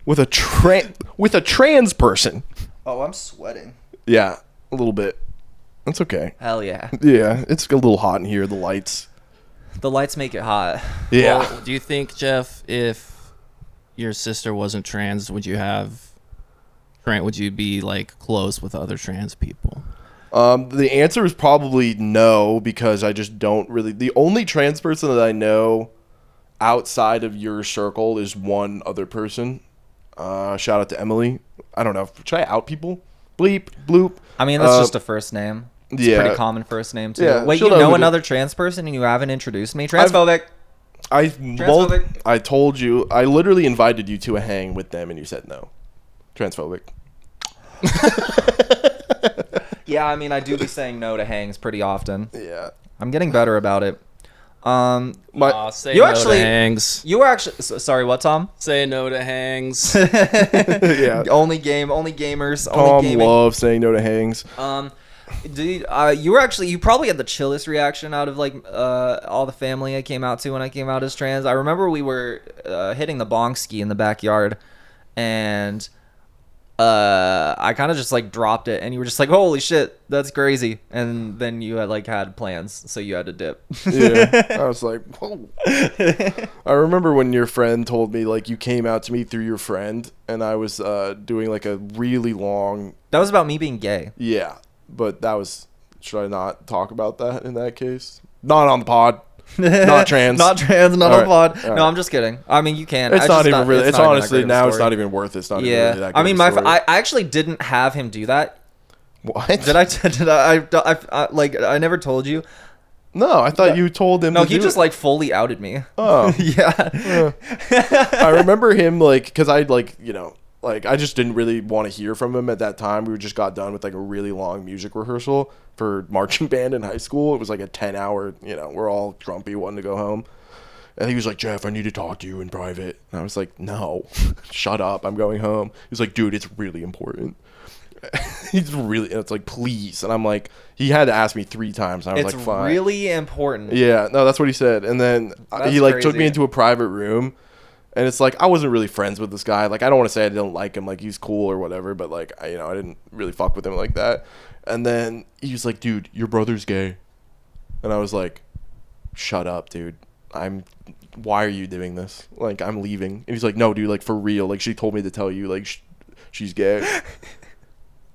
B: with a trans person.
C: Oh, I'm sweating.
B: Yeah, a little bit. That's okay.
A: Hell yeah.
B: Yeah, it's a little hot in here, the lights.
A: The lights make it hot.
B: Yeah.
D: Well, do you think, Jeff, if your sister wasn't trans, would you be like close with other trans people?
B: The answer is probably no, because I just don't really. The only trans person that I know outside of your circle is one other person. Shout out to Emily. I don't know. Should I out people? Bleep, bloop.
A: I mean, that's just a first name. It's a pretty common first name, too.
B: Yeah,
A: Wait, you know another trans person and you haven't introduced me? Transphobic.
B: I told you. I literally invited you to a hang with them and you said no. Transphobic.
A: Yeah, I mean, I do be saying no to hangs pretty often.
B: Yeah.
A: I'm getting better about it.
D: Say
A: you
D: no
A: actually-
D: to hangs.
A: You were actually... Sorry, what, Tom?
D: Say no to hangs.
B: Yeah.
A: Only gamers.
B: Tom
A: Only gaming.
B: loves saying no to hangs.
A: Dude, you probably had the chillest reaction out of like all the family I came out to when I came out as trans. I remember we were hitting the bong ski in the backyard, and I kind of just like dropped it, and you were just like, "Holy shit, that's crazy!" And then you had plans, so you had to dip.
B: Yeah, I was like, whoa. I remember when your friend told me like you came out to me through your friend, and I was doing like a really long.
A: That was about me being gay.
B: Yeah. But that was. Should I not talk about that in that case? Not on the pod. Not trans.
A: Not trans. Not on
B: All right.
A: pod. No, I'm just kidding. I mean, you can.
B: It's not even really. It's honestly now. It's
A: story.
B: not even worth it. It's not even
A: Yeah.
B: really that good
A: I mean,
B: of a story.
A: I actually didn't have him do that.
B: What?
A: Did I never told you?
B: No, I thought you told him.
A: No,
B: to
A: he
B: do
A: just
B: it.
A: like fully outed me.
B: Oh.
A: Yeah.
B: I remember him like because I I just didn't really want to hear from him at that time. We just got done with like a really long music rehearsal for marching band in high school. It was like a 10-hour, we're all grumpy wanting to go home. And he was like, Jeff, I need to talk to you in private. And I was like, no, shut up. I'm going home. He's like, dude, it's really important. It's like, please. And I'm like, he had to ask me 3 times. And I was like, fine.
A: It's really important.
B: Yeah, no, that's what he said. And then
A: That's
B: he like took
A: crazy.
B: me into a private room. And it's like, I wasn't really friends with this guy. Like, I don't want to say I didn't like him. Like, he's cool or whatever. But, like, I didn't really fuck with him like that. And then he was like, dude, your brother's gay. And I was like, shut up, dude. I'm why are you doing this? Like, I'm leaving. And he's like, no, dude, like, for real. Like, she told me to tell you, like, she's gay.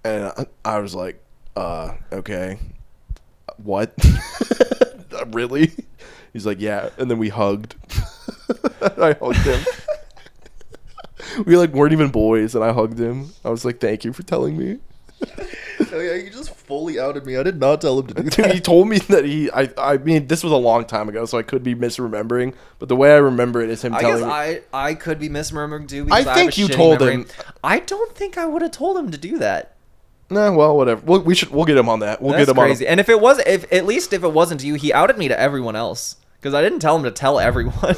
B: And I was like, okay. What? Really? He's like, yeah. And then we hugged. I hugged him. We, like, weren't even boys, and I hugged him. I was like, thank you for telling me.
E: Oh yeah, you just fully outed me. I did not tell him to do
B: Dude,
E: that.
B: he told me that I mean, this was a long time ago, so I could be misremembering. But the way I remember it is him telling me.
E: I could be misremembering too. Because
B: I
E: have
B: think
E: a
B: you
E: shitty
B: told
E: memory.
B: him.
E: I don't think I would have told him to do that.
B: Nah, well, whatever. We'll get him on that. We'll
E: That's
B: get him
E: crazy. And if it was, at least if it wasn't you, he outed me to everyone else. Because I didn't tell him to tell everyone. And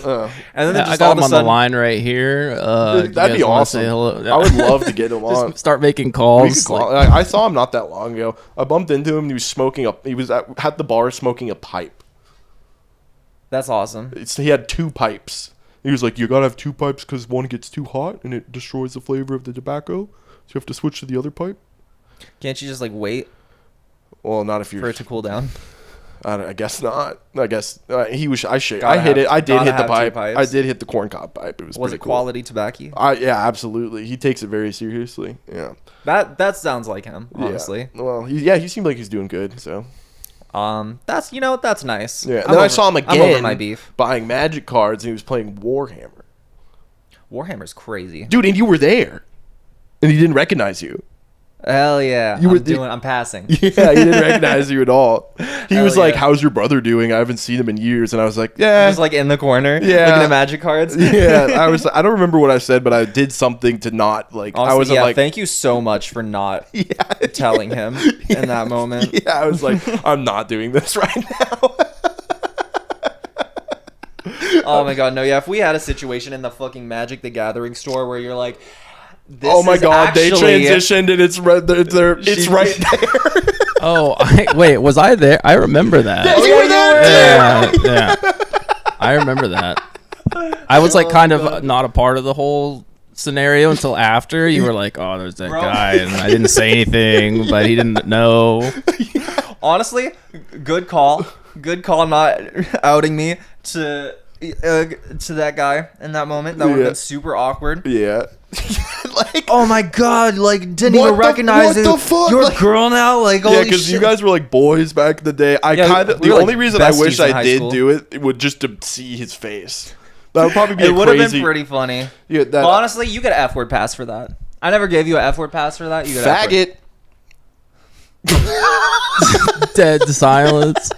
E: then
D: Yeah,
E: just
D: I got
E: all
D: him
E: of a
D: on the
E: sudden,
D: line right here.
B: on. That'd be awesome. I would love to get him on.
D: Just start making
B: We
D: calls.
B: could call- I saw him not that long ago. I bumped into him. And he was smoking up. He was at the bar smoking a pipe.
E: That's awesome.
B: He had 2 pipes. He was like, you gotta have 2 pipes because one gets too hot and it destroys the flavor of the tobacco. So you have to switch to the other pipe.
E: Can't you just like wait
B: Well, not if you're.
E: for it to cool down?
B: I guess not. I guess he was. I hit
E: Gotta
B: it. I did
E: gotta
B: hit the
E: have 2
B: pipe.
E: pipes.
B: I did hit the corncob pipe. It was.
E: Was
B: pretty
E: it
B: cool.
E: quality tobacco?
B: Yeah, absolutely. He takes it very seriously. Yeah.
E: That sounds like him, honestly.
B: Yeah. Well, he seemed like he's doing good. So.
E: That's that's nice.
B: Yeah. And then I saw him
E: I'm over
B: again
E: my beef.
B: buying Magic cards, and he was playing Warhammer.
E: Warhammer's crazy.
B: Dude, and you were there, and he didn't recognize you.
E: Hell yeah. I'm passing.
B: Yeah, he didn't recognize you at all. He
E: Hell
B: was like,
E: yeah.
B: "How's your brother doing? I haven't seen him in years." And I was like, "Yeah."
E: Just like in the corner,
B: Yeah.
E: looking at magic cards.
B: Yeah, I don't remember what I said, but I did something to not like.
E: Honestly,
B: I wasn't
E: yeah,
B: like,
E: thank you so much for not telling him in that moment.
B: Yeah, I was like, I'm not doing this right now.
E: Oh my god, no, yeah. If we had a situation in the fucking Magic the Gathering store where you're like, this
B: Oh my
E: is
B: god, they
E: actually-
B: transitioned and it's right there.
D: Oh, wait, was I there? I remember that.
B: You were there.
D: Yeah. I remember that. I was like kind of not a part of the whole scenario until after. You were like, oh, there's that
E: Bro.
D: guy, and I didn't say anything, but he didn't know.
E: Honestly, good call. Good call not outing me to that guy in that moment. That would have
B: Yeah.
E: been super awkward.
B: Yeah. Like,
E: Oh my god, like didn't
B: What
E: even
B: the-
E: recognize
B: what
E: it.
B: the fuck?
E: You're a
B: Like-
E: girl now, like
B: yeah,
E: holy
B: because
E: shit.
B: you guys were like boys back in the day. I
E: Yeah,
B: kind of
E: we
B: the
E: were,
B: only
E: like,
B: reason I wish
E: besties in
B: I
E: high
B: did
E: school.
B: do it would just to see his face. That would probably be
E: It
B: a
E: would have
B: crazy.
E: been pretty funny.
B: Yeah, that
E: But honestly, you get an F word pass for that. I never gave you an F word pass for that. You get an F-word.
B: faggot.
D: Dead silence.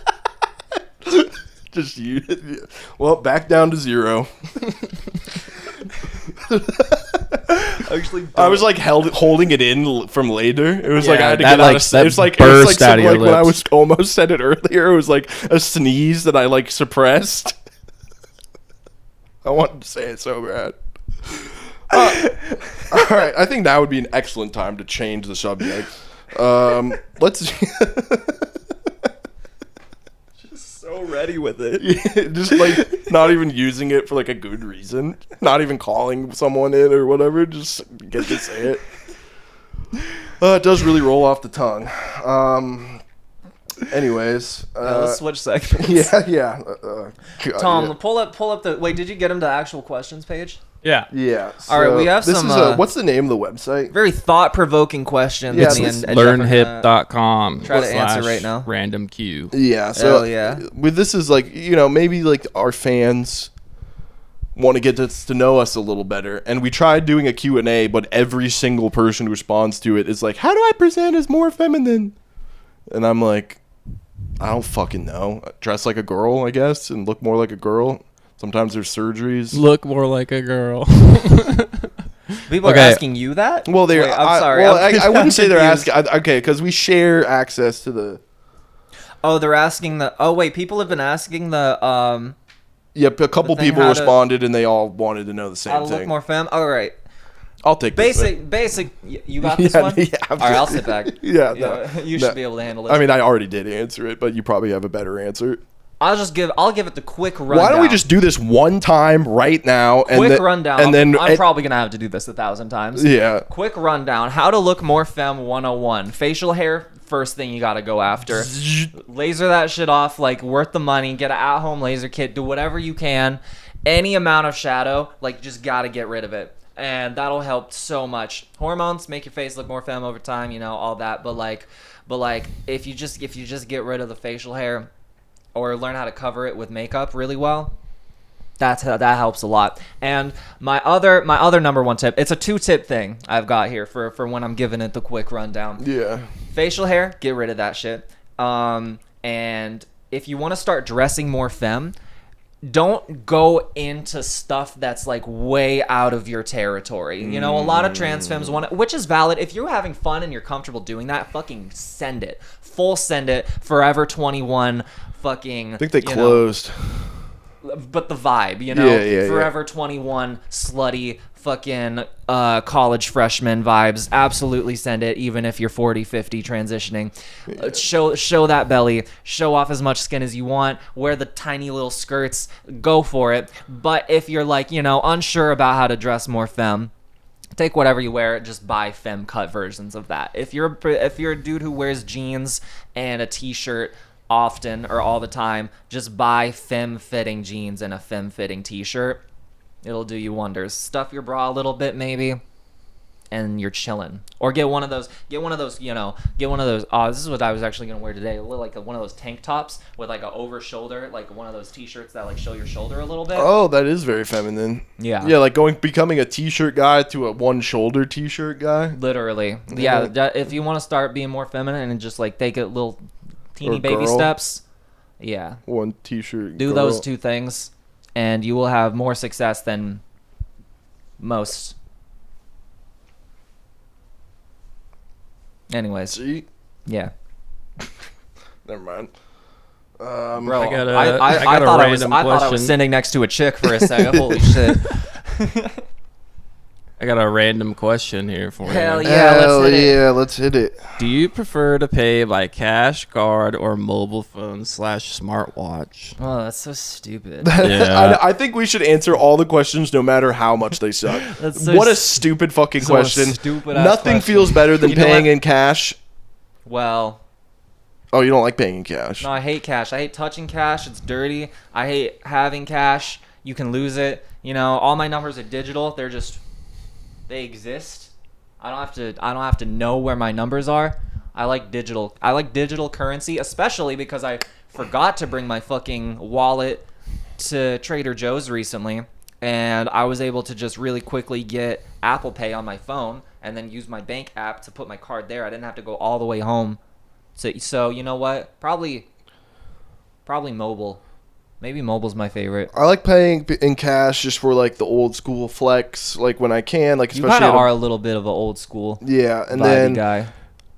B: Just you. Well, back down to 0.
E: Actually,
B: I was like holding it in from later. It was like I
D: Yeah,
B: had to
D: that,
B: get out
D: like,
B: of.
D: that
B: It was like
D: burst out
B: some,
D: of your
B: like when I
D: lips.
B: was almost said it earlier. It was like a sneeze that I like suppressed. I wanted to say it so bad. All right, I think that would be an excellent time to change the subject. Let's
E: so ready with it.
B: just like not even using it for like a good reason. Not even calling someone in or whatever. Just get to say it. It does really roll off the tongue. Anyways,
E: Let's switch segments.
B: yeah. God,
E: Tom,
B: yeah.
E: pull up the. Wait, did you get him to the actual questions page?
D: Yeah.
B: Yeah.
E: All right, we have
B: this
E: some,
B: is what's the name of the website?
E: Very thought-provoking questions.
B: Yeah,
E: Me
B: let's
E: and Jeff are gonna
D: Learnhip.com.
E: try to answer right now.
D: Random Q.
B: Yeah. So
E: Hell yeah.
B: with this is like maybe like our fans want to get to know us a little better, and we tried doing a Q&A, but every single person who responds to it is like, how do I present as more feminine? And I'm like, I don't fucking know. Dress like a girl, I guess, and look more like a girl. Sometimes there's surgeries.
D: Look more like a girl.
E: People are
D: Okay.
E: asking you that?
B: Well, they're.
E: Wait, I'm sorry.
B: Well,
E: I'm-
B: I wouldn't say they're
E: confused.
B: asking. Okay, because we share access to the.
E: Oh, they're asking the. Oh wait, people have been asking the.
B: Yep, a couple
E: The thing
B: people
E: how to-
B: responded, and they all wanted to know the same
E: How to
B: thing.
E: look more femme. All right.
B: I'll take this
E: Basic. You got this
B: Yeah,
E: one.
B: yeah,
E: All right, I'll sit back.
B: Yeah, no,
E: you
B: no.
E: should be able to handle it.
B: I mean, I already did answer it, but you probably have a better answer.
E: I'll give it the quick rundown.
B: Why don't we just do this one time right now?
E: quick rundown?
B: And then
E: I'm probably gonna have to do this 1,000 times.
B: yeah.
E: Quick rundown. How to look more femme 101. Facial hair, first thing you gotta go after. Laser that shit off, like worth the money. Get an at-home laser kit. Do whatever you can.
A: any amount of shadow, like just gotta get rid of it. And that'll help so much. Hormones make your face look more femme over time, you know, all that. But like if you just get rid of the facial hair or learn how to cover it with makeup really well, that helps a lot. And my other number one tip, it's a 2-tip thing I've got here for when I'm giving it the quick rundown.
B: Yeah.
A: Facial hair, get rid of that shit. And if you want to start dressing more femme, don't go into stuff that's like way out of your territory. You know, a lot of trans femmes want it, which is valid. If you're having fun and you're comfortable doing that, fucking send it. Full send it. Forever 21 fucking.
B: I think they closed.
A: But the vibe, you know, Forever 21 slutty fucking college freshman vibes. Absolutely send it, even if you're 40, 50 transitioning. Show that belly. Show off as much skin as you want. Wear the tiny little skirts. Go for it. But if you're like, you know, unsure about how to dress more femme, take whatever you wear, just buy femme cut versions of that. If you're a dude who wears jeans and a t-shirt often or all the time, just buy femme fitting jeans and a femme fitting t-shirt. It'll do you wonders. Stuff your bra a little bit maybe, and you're chilling. Or get one of those this is what I was actually gonna wear today, like one of those tank tops with like a over shoulder, like one of those t-shirts that like show your shoulder a little bit.
B: Oh, that is very feminine.
A: Yeah,
B: like becoming a t-shirt guy to a one shoulder t-shirt guy.
A: Literally. If you want to start being more feminine and just like take it little teeny
B: Or
A: baby
B: girl.
A: steps, yeah,
B: One t-shirt.
A: do
B: girl.
A: those two things and you will have more success than most. Anyways,
B: See?
A: yeah.
B: Never mind.
A: Bro,
D: I got a
A: I thought I was
D: question.
A: sitting next to a chick for a second. Holy shit.
D: I got a random question here for
A: Hell
D: you.
A: yeah,
B: Hell
A: let's hit it.
B: yeah, let's hit it.
D: Do you prefer to pay by cash, card, or mobile phone / smartwatch?
A: Oh, that's so stupid.
D: Yeah.
B: I think we should answer all the questions no matter how much they suck.
A: That's so
B: What a stupid fucking
A: so
B: question.
A: stupid-ass
B: Nothing
A: question.
B: feels better than
A: You know
B: paying
A: what?
B: in cash.
A: Well,
B: Oh, you don't like paying in cash?
A: no, I hate cash. I hate touching cash. It's dirty. I hate having cash. You can lose it. You know, all my numbers are digital. They exist. I don't have to know where my numbers are. I like digital currency, especially because I forgot to bring my fucking wallet to Trader Joe's recently, and I was able to just really quickly get Apple Pay on my phone and then use my bank app to put my card there. I didn't have to go all the way home. So you know what? Probably mobile. Maybe mobile's my favorite.
B: I like paying in cash just for like the old school flex, like when I can, like
A: You
B: especially
A: kind of
B: at
A: are a little bit of an old school
B: yeah, and
A: vibey
B: then
A: guy.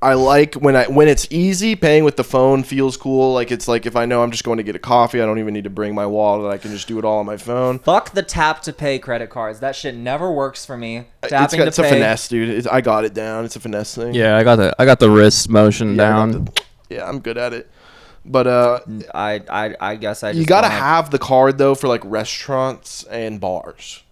B: I like when it's easy, paying with the phone feels cool. Like it's like if I know I'm just going to get a coffee, I don't even need to bring my wallet. I can just do it all on my phone.
A: Fuck the tap to pay credit cards. That shit never works for me.
B: It's a finesse, dude. I got it down. It's a finesse thing.
D: Yeah, I got the wrist motion down.
B: Yeah, I'm good at it. But
A: I guess I just
B: you gotta
A: don't
B: have the card though for like restaurants and bars.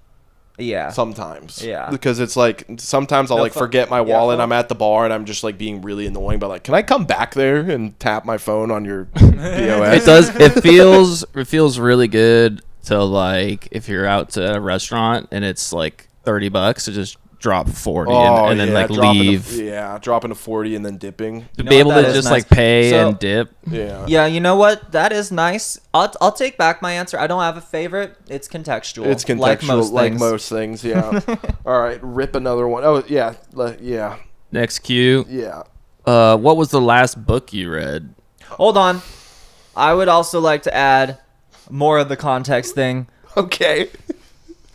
A: Yeah.
B: Sometimes.
A: Yeah.
B: Because it's like sometimes I'll
A: No,
B: like forget my
A: yeah,
B: wallet.
A: fuck.
B: I'm at the bar and I'm just like being really annoying. But like, can I come back there and tap my phone on your POS?
D: It does. It feels really good to like if you're out to a restaurant and it's like $30 to just drop 40 and then like leave.
B: Dropping to 40 and then dipping.
D: To
A: know
D: be
A: what,
D: able
A: that
D: to
A: is
D: just
A: nice.
D: like pay
A: So-
D: and dip.
B: Yeah.
A: Yeah, you know what? That is nice. I'll take back my answer. I don't have a favorite. It's contextual.
B: It's contextual,
A: like most things.
B: yeah. All right, rip another one. Oh yeah, yeah,
D: Next cue.
B: yeah.
D: What was the last book you read?
A: Hold on. I would also like to add more of the context thing.
B: Okay.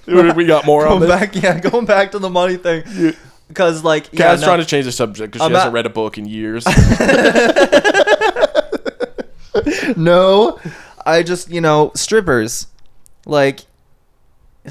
B: We got more on this.
A: Going back to the money thing. Because like, yeah,
B: Kat's trying to change the subject because she
A: I'm
B: hasn't
A: not-
B: read a book in years.
A: No, I just strippers, like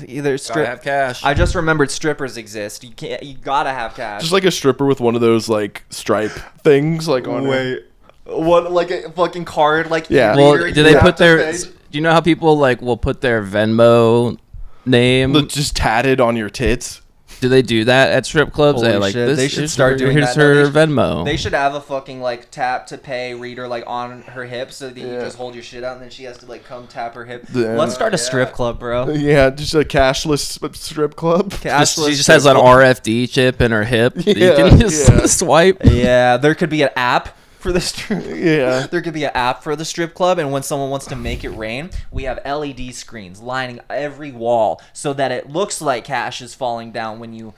A: either strip.
D: have cash.
A: I just remembered strippers exist. You gotta have cash.
B: Just like a stripper with one of those like stripe things, like on her.
A: What, like a fucking card? Like
B: Yeah.
D: Well,
A: reader
D: do
A: you
D: they
A: have
D: put
A: to
D: their?
A: pay?
D: Do you know how people like will put their Venmo name?
B: Just tatted on your tits.
D: Do they do that at strip clubs?
E: Holy
D: They're like,
E: shit,
D: this,
E: they should
D: here's
E: start
D: her-
E: doing
D: here's
E: that. No,
D: her
E: they
D: Venmo.
E: They should have a fucking like tap to pay reader like on her hip, so that you
B: Yeah.
E: just hold your shit out and then she has to like come tap her hip.
B: Yeah.
E: Let's start a strip club, bro.
B: Yeah, just a cashless strip club.
D: She
E: Cashless
D: just has an
E: strip club.
D: RFD chip in her hip that you
B: Yeah,
D: can just
B: yeah.
D: swipe.
E: Yeah, there could be an app for the strip.
B: Yeah.
E: There could be an app for the strip club, and when someone wants to make it rain, we have LED screens lining every wall so that it looks like cash is falling down when you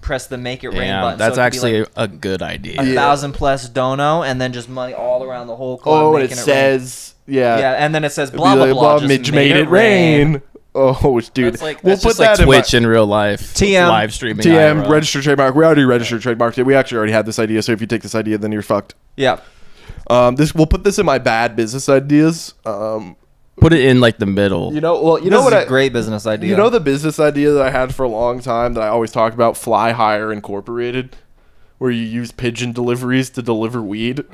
E: press the make it rain
D: Yeah,
E: button.
D: that's
E: so it could be
D: actually
E: like
D: a good idea.
E: 1,000 plus dono, and then just money all around the whole club.
B: Oh, and it
E: making rain.
B: says,
E: Yeah, and then it says
B: it'd
E: blah
B: be
E: blah
B: like,
E: blah. Just
B: made it rain. Oh, dude.
D: That's like,
B: we'll
D: that's
B: put
D: just like
B: that
D: Twitch
B: in
D: in real life.
E: TM.
D: Live streaming.
B: TM,
D: IRL.
B: register trademark. We already registered trademarked it. We actually already had this idea, so if you take this idea, then you're fucked.
E: Yeah.
B: We'll put this in my bad business ideas.
D: Put it in like the middle.
B: You know what?
E: This is a great business idea.
B: You know the business idea that I had for a long time that I always talk about, Fly Hire Incorporated, where you use pigeon deliveries to deliver weed.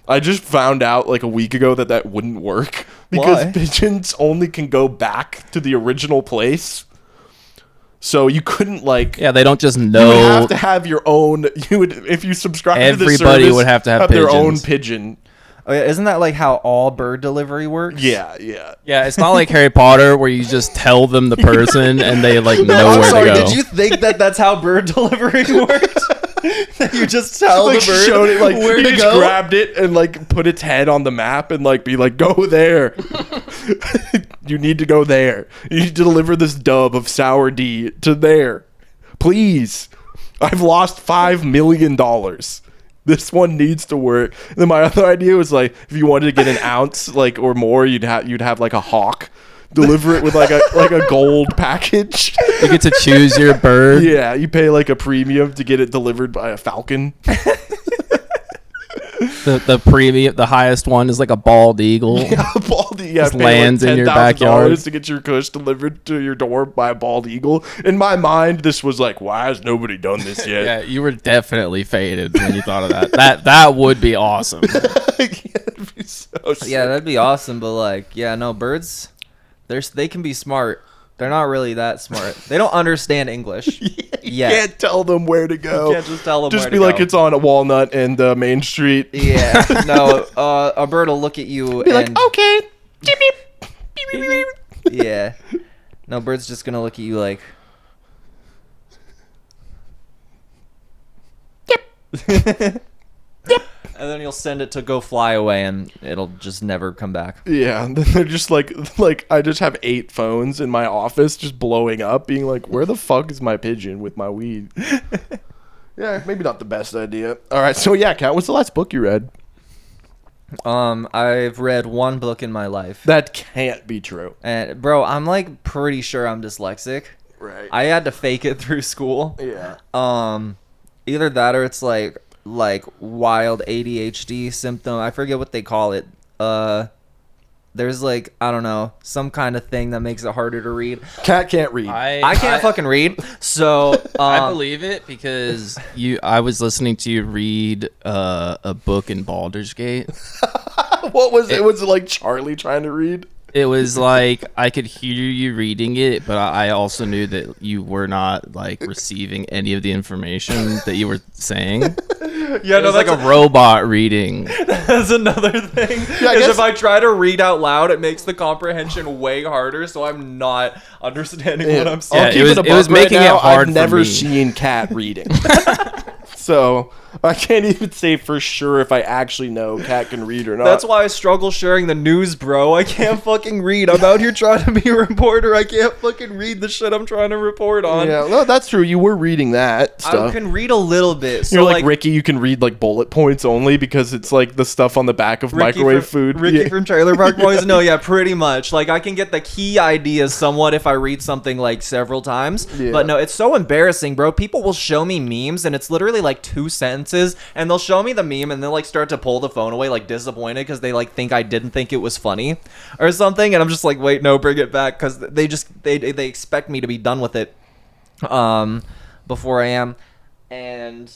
B: I just found out like a week ago that wouldn't work because
E: Why?
B: pigeons only can go back to the original place. So you couldn't like
D: Yeah, they don't just
B: you would
D: know.
B: have to have your own. You would if you subscribe to the
D: Everybody
B: service,
D: would have to have
B: their own
D: pigeons.
B: pigeon.
E: Oh, yeah, isn't that like how all bird delivery works?
B: Yeah.
D: Yeah, it's not like Harry Potter where you just tell them the person and they like know
E: I'm
D: where
E: sorry,
D: to go.
E: did you think that that's how bird delivery works? That you just tell
B: Like
E: the bird
B: showed it, like
E: where
B: he
E: to
B: just
E: go?
B: grabbed it and like put its head on the map and like be like, go there. You need to go there. You need to deliver this dub of sour D to there, please. I've lost $5 million. This one needs to work. And then my other idea was like, if you wanted to get an ounce like or more, you'd have like a hawk deliver it with like a gold package.
D: You get to choose your bird.
B: Yeah, you pay like a premium to get it delivered by a falcon.
D: The premium, the highest one is like a bald eagle.
B: Baldy,
D: Just
B: pay
D: lands in your
B: $10,000
D: backyard.
B: to get your kush delivered to your door by a bald eagle. In my mind, this was like, why has nobody done this yet?
D: Yeah, you were definitely faded when you thought of that. That would be awesome.
B: It'd be so sick.
E: Yeah, that'd be awesome, but like, yeah, no, birds, they can be smart. They're not really that smart. They don't understand English.
B: You can't tell them where to go.
E: You can't just tell them
B: Just
E: where
B: be
E: to
B: like
E: go.
B: it's on a Walnut and Main Street.
E: Yeah, no, a bird will look at you
B: Be
E: and
B: like, okay. Beep, beep. Beep, beep, beep.
E: yeah, no, bird's just gonna look at you like. And then you'll send it to go fly away, and it'll just never come back.
B: Yeah, and then they're just like I just have 8 phones in my office just blowing up, being like, where the fuck is my pigeon with my weed? Yeah, maybe not the best idea. All right, so yeah, Kat, what's the last book you read?
E: I've read one book in my life,
B: That can't be true.
E: and bro, I'm like pretty sure I'm dyslexic.
B: Right.
E: I had to fake it through school.
B: Yeah.
E: Either that or it's like wild ADHD symptom. I forget what they call it. There's like, I don't know, some kind of thing that makes it harder to read.
B: Kat can't read.
E: I can't fucking read. So
D: I believe it because I was listening to you read a book in Baldur's Gate.
B: What was it? Was it like Charlie trying to read?
D: It was like I could hear you reading it, but I also knew that you were not like receiving any of the information that you were saying.
E: yeah,
D: It was like a robot reading.
E: that's another thing.
B: Yeah, I
E: is
B: guess-
E: if I try to read out loud, it makes the comprehension way harder. So I'm not understanding what I'm saying.
D: Yeah,
B: I'll keep
D: it was-
B: a
D: it was
B: buck right
D: making it
B: now,
D: hard
B: I've
D: for
B: never
D: me.
B: seen Kat reading. So I can't even say for sure if I actually know Kat can read or not.
E: That's why I struggle sharing the news, bro. I can't fucking read. I'm out here trying to be a reporter. I can't fucking read the shit I'm trying to report on.
B: Yeah, no, that's true. You were reading that
E: I
B: stuff.
E: can read a little bit. So
B: You're like Ricky. You can read like bullet points only because it's like the stuff on the back of
E: Ricky
B: microwave
E: from,
B: food.
E: Ricky
B: Yeah.
E: from Trailer Park Boys? No, yeah, pretty much. Like, I can get the key ideas somewhat if I read something like several times.
B: Yeah.
E: But no, it's so embarrassing, bro. People will show me memes and it's literally like 2 sentences and they'll show me the meme and they'll like start to pull the phone away like disappointed because they like think I didn't think it was funny or something. And I'm just like, wait, no, bring it back because they expect me to be done with it before I am. And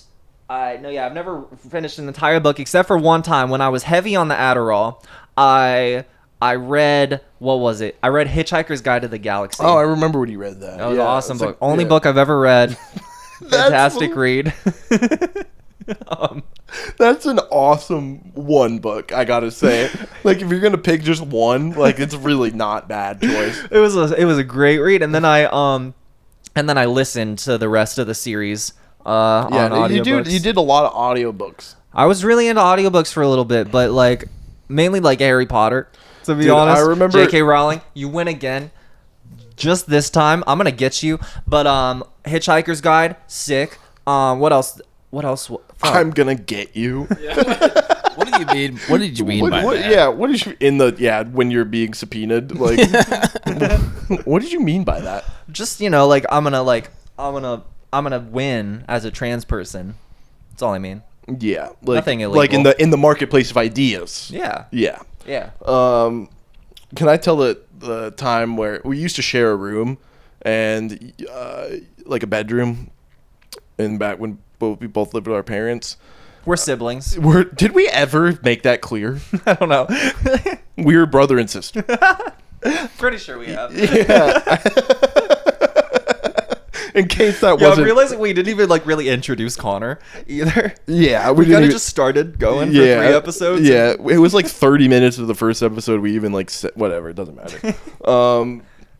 E: I've never finished an entire book except for one time when I was heavy on the Adderall. I read, what was it? I read Hitchhiker's Guide to the Galaxy.
B: Oh, I remember when you read that.
E: That was an awesome
B: it's
E: book.
B: like-
E: Only
B: yeah.
E: book I've ever read. Fantastic read.
B: That's an awesome one book, I gotta say. Like, if you're gonna pick just one, like, it's really not bad choice.
E: It was a great read, and then I listened to the rest of the series. On audiobooks.
B: You did a lot of audiobooks.
E: I was really into audiobooks for a little bit, but like mainly like Harry Potter. To be
B: Dude,
E: honest,
B: I remember
E: J.K. Rowling, you win again. Just this time, I'm gonna get you. But Hitchhiker's Guide, sick. What else? Fuck.
B: I'm gonna get you.
D: What did you mean? What did you mean by that?
B: Yeah, what did you when you're being subpoenaed? Like, what did you mean by that?
E: Just like I'm gonna win as a trans person. That's all I mean.
B: Yeah, like,
E: Nothing illegal.
B: like in the marketplace of ideas.
E: Yeah.
B: Yeah.
E: Yeah.
B: Can I tell the time where we used to share a room and like a bedroom, and back when we both lived with our parents?
E: We're siblings.
B: Did we ever make that clear?
E: I don't know.
B: We were brother and sister.
E: Pretty sure we have.
B: Yeah. In case that
E: Yeah,
B: wasn't.
E: I'm realizing we didn't even like really introduce Connor either.
B: Yeah,
E: We
B: didn't
E: kind of
B: even-
E: just started going for 3 episodes.
B: Yeah, it was like 30 minutes of the first episode. We even like whatever. It doesn't matter.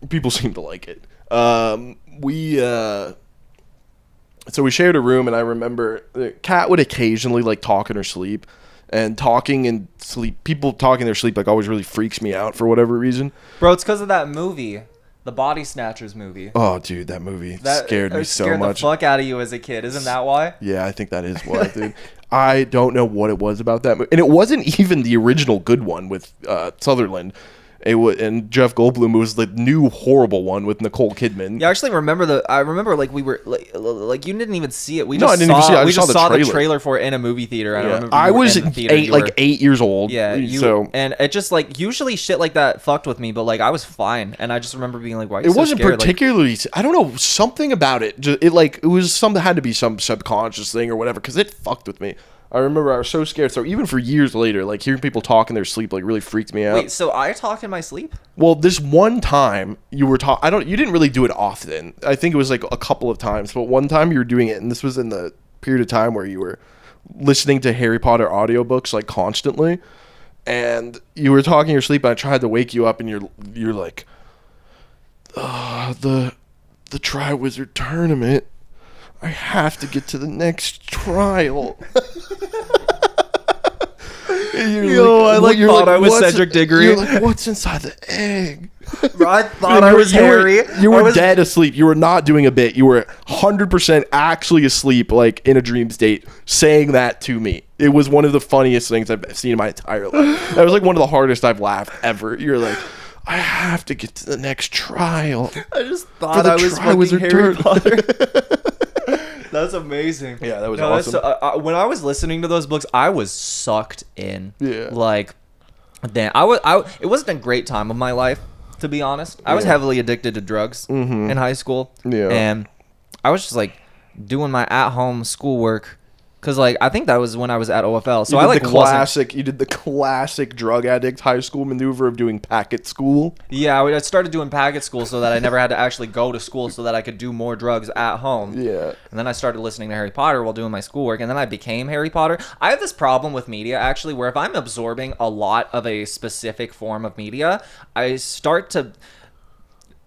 B: People seem to like it. So we shared a room, and I remember Kat would occasionally like talk in her sleep, and talking in sleep. People talking in their sleep like always really freaks me out for whatever reason.
E: Bro, it's because of that movie, the Body Snatchers movie.
B: Oh, dude, that movie
E: That
B: scared me so
E: scared
B: much.
E: the fuck out of you as a kid. Isn't that why?
B: Yeah, I think that is why, dude. I don't know what it was about that movie. And it wasn't even the original good one with Sutherland. It was, and Jeff Goldblum was the new horrible one with Nicole Kidman.
E: Yeah, I actually remember I remember like we were like you didn't even see it. We
B: No,
E: just
B: I didn't even see it. I
E: we
B: just
E: just
B: saw the
E: saw the
B: trailer.
E: trailer for it in a movie theater. I
B: Yeah.
E: remember
B: I
E: you were
B: was
E: in the theater, you were-
B: 8 years old.
E: Yeah, and it just like usually shit like that fucked with me, but like I was fine, and I just remember being like, "Why?" Are you
B: It
E: so
B: wasn't
E: scared? Like,
B: particularly. I don't know, something about it. It was something, had to be some subconscious thing or whatever, because it fucked with me. I remember I was so scared. So even for years later, like hearing people talk in their sleep, like really freaked me out.
E: Wait, so I talk in my sleep?
B: Well, this one time you were you didn't really do it often. I think it was like a couple of times, but one time you were doing it, and this was in the period of time where you were listening to Harry Potter audiobooks like constantly, and you were talking in your sleep, and I tried to wake you up, and you're like, the Triwizard Tournament. I have to get to the next trial.
E: I thought I was
B: "What's-"
E: Cedric Diggory.
B: You're like, what's inside the egg?
E: I thought
B: And
E: I
B: you were-
E: was Harry.
B: You were
E: I was-
B: dead asleep. You were not doing a bit. You were 100% actually asleep, like in a dream state, saying that to me. It was one of the funniest things I've seen in my entire life. That was like one of the hardest I've laughed ever. You're like, I have to get to the next trial.
E: I just
B: For
E: thought
B: the
E: I was fucking
B: Triwizard
E: Harry
B: Tournament.
E: Potter. That's amazing.
B: Yeah, that was
E: that's
B: awesome.
E: when I was listening to those books, I was sucked in.
B: Yeah.
E: Like, damn, it wasn't a great time of my life, to be honest. I was
B: Yeah.
E: heavily addicted to drugs in high school.
B: Yeah.
E: And I was just like doing my at-home schoolwork. Cause like I think that was when I was at OFL, so
B: You
E: I
B: did
E: like
B: the
E: wasn't.
B: classic. You did the classic drug addict high school maneuver of doing packet school.
E: Yeah, I started doing packet school so that I never had to actually go to school, so that I could do more drugs at home.
B: Yeah.
E: And then I started listening to Harry Potter while doing my schoolwork, and then I became Harry Potter. I have this problem with media, actually, where if I'm absorbing a lot of a specific form of media, I start to...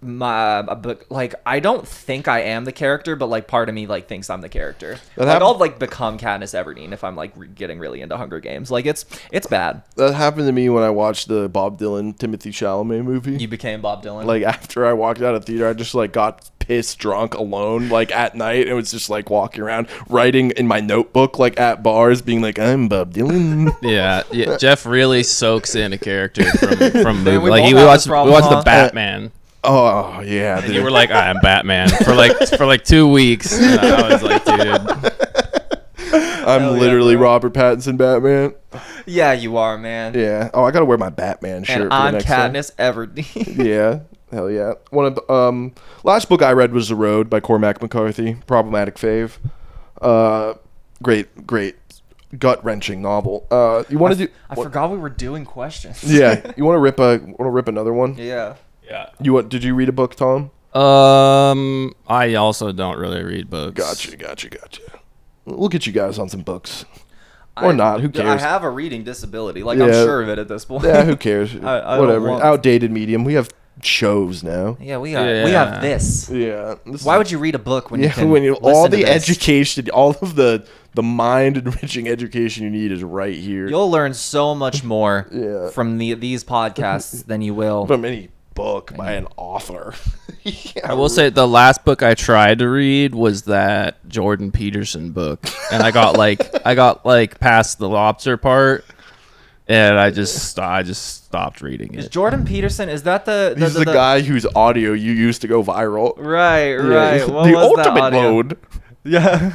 E: like I don't think I am the character, but like part of me like thinks I'm the character. Like I'll like become Katniss Everdeen if I'm like getting really into Hunger Games. Like it's bad.
B: That happened to me when I watched the Bob Dylan Timothy Chalamet movie.
E: You became Bob Dylan.
B: Like after I walked out of theater, I just like got pissed drunk alone like at night. It was just like walking around writing in my notebook like at bars, being like, I'm Bob Dylan.
D: Yeah, Jeff really soaks in a character from
E: Man,
D: movie.
E: we
D: Like
E: both
D: we
E: have
D: watched
E: this problem,
D: we watched
E: huh?
D: the Batman.
B: Oh yeah,
D: And
B: dude.
D: you were like, I'm Batman for like 2 weeks. And I was like, dude.
B: I'm
E: Hell yeah,
B: literally
E: bro.
B: Robert Pattinson Batman.
E: yeah, you are, man.
B: Yeah. Oh, I gotta wear my Batman shirt.
E: And
B: for
E: I'm
B: the next time.
E: Katniss Everdeen.
B: Yeah. Hell yeah. One of the last book I read was The Road by Cormac McCarthy. Problematic fave. Great gut wrenching novel. You want to do?
E: I forgot we were doing questions.
B: Yeah. You want to rip another one?
E: Yeah.
D: Yeah.
B: Did you read a book, Tom?
D: I also don't really read books.
B: Gotcha. We'll get you guys on some books. Or not, who cares?
E: I have a reading disability. Like,
B: Yeah.
E: I'm sure of it at this point.
B: Yeah, who cares?
E: I don't
B: Whatever.
E: want-
B: Outdated medium. We have shows now.
E: Yeah, we
D: Yeah.
E: have this.
B: Yeah.
E: Why would you read a book when you can
B: when you
E: listen
B: all
E: to
B: the
E: this?
B: education, all of the mind enriching education you need is right here.
E: You'll learn so much more
B: Yeah.
E: from these podcasts than you will.
B: From any book by an author.
D: I will say the last book I tried to read was that Jordan Peterson book, and I got like past the lobster part, and I just stopped reading
E: Is
D: it.
E: Jordan Peterson? Is that the
B: He's the guy whose audio you used to go viral.
E: Right.
B: Yeah,
E: What
B: the
E: was that
B: ultimate
E: audio?
B: mode.
E: Yeah.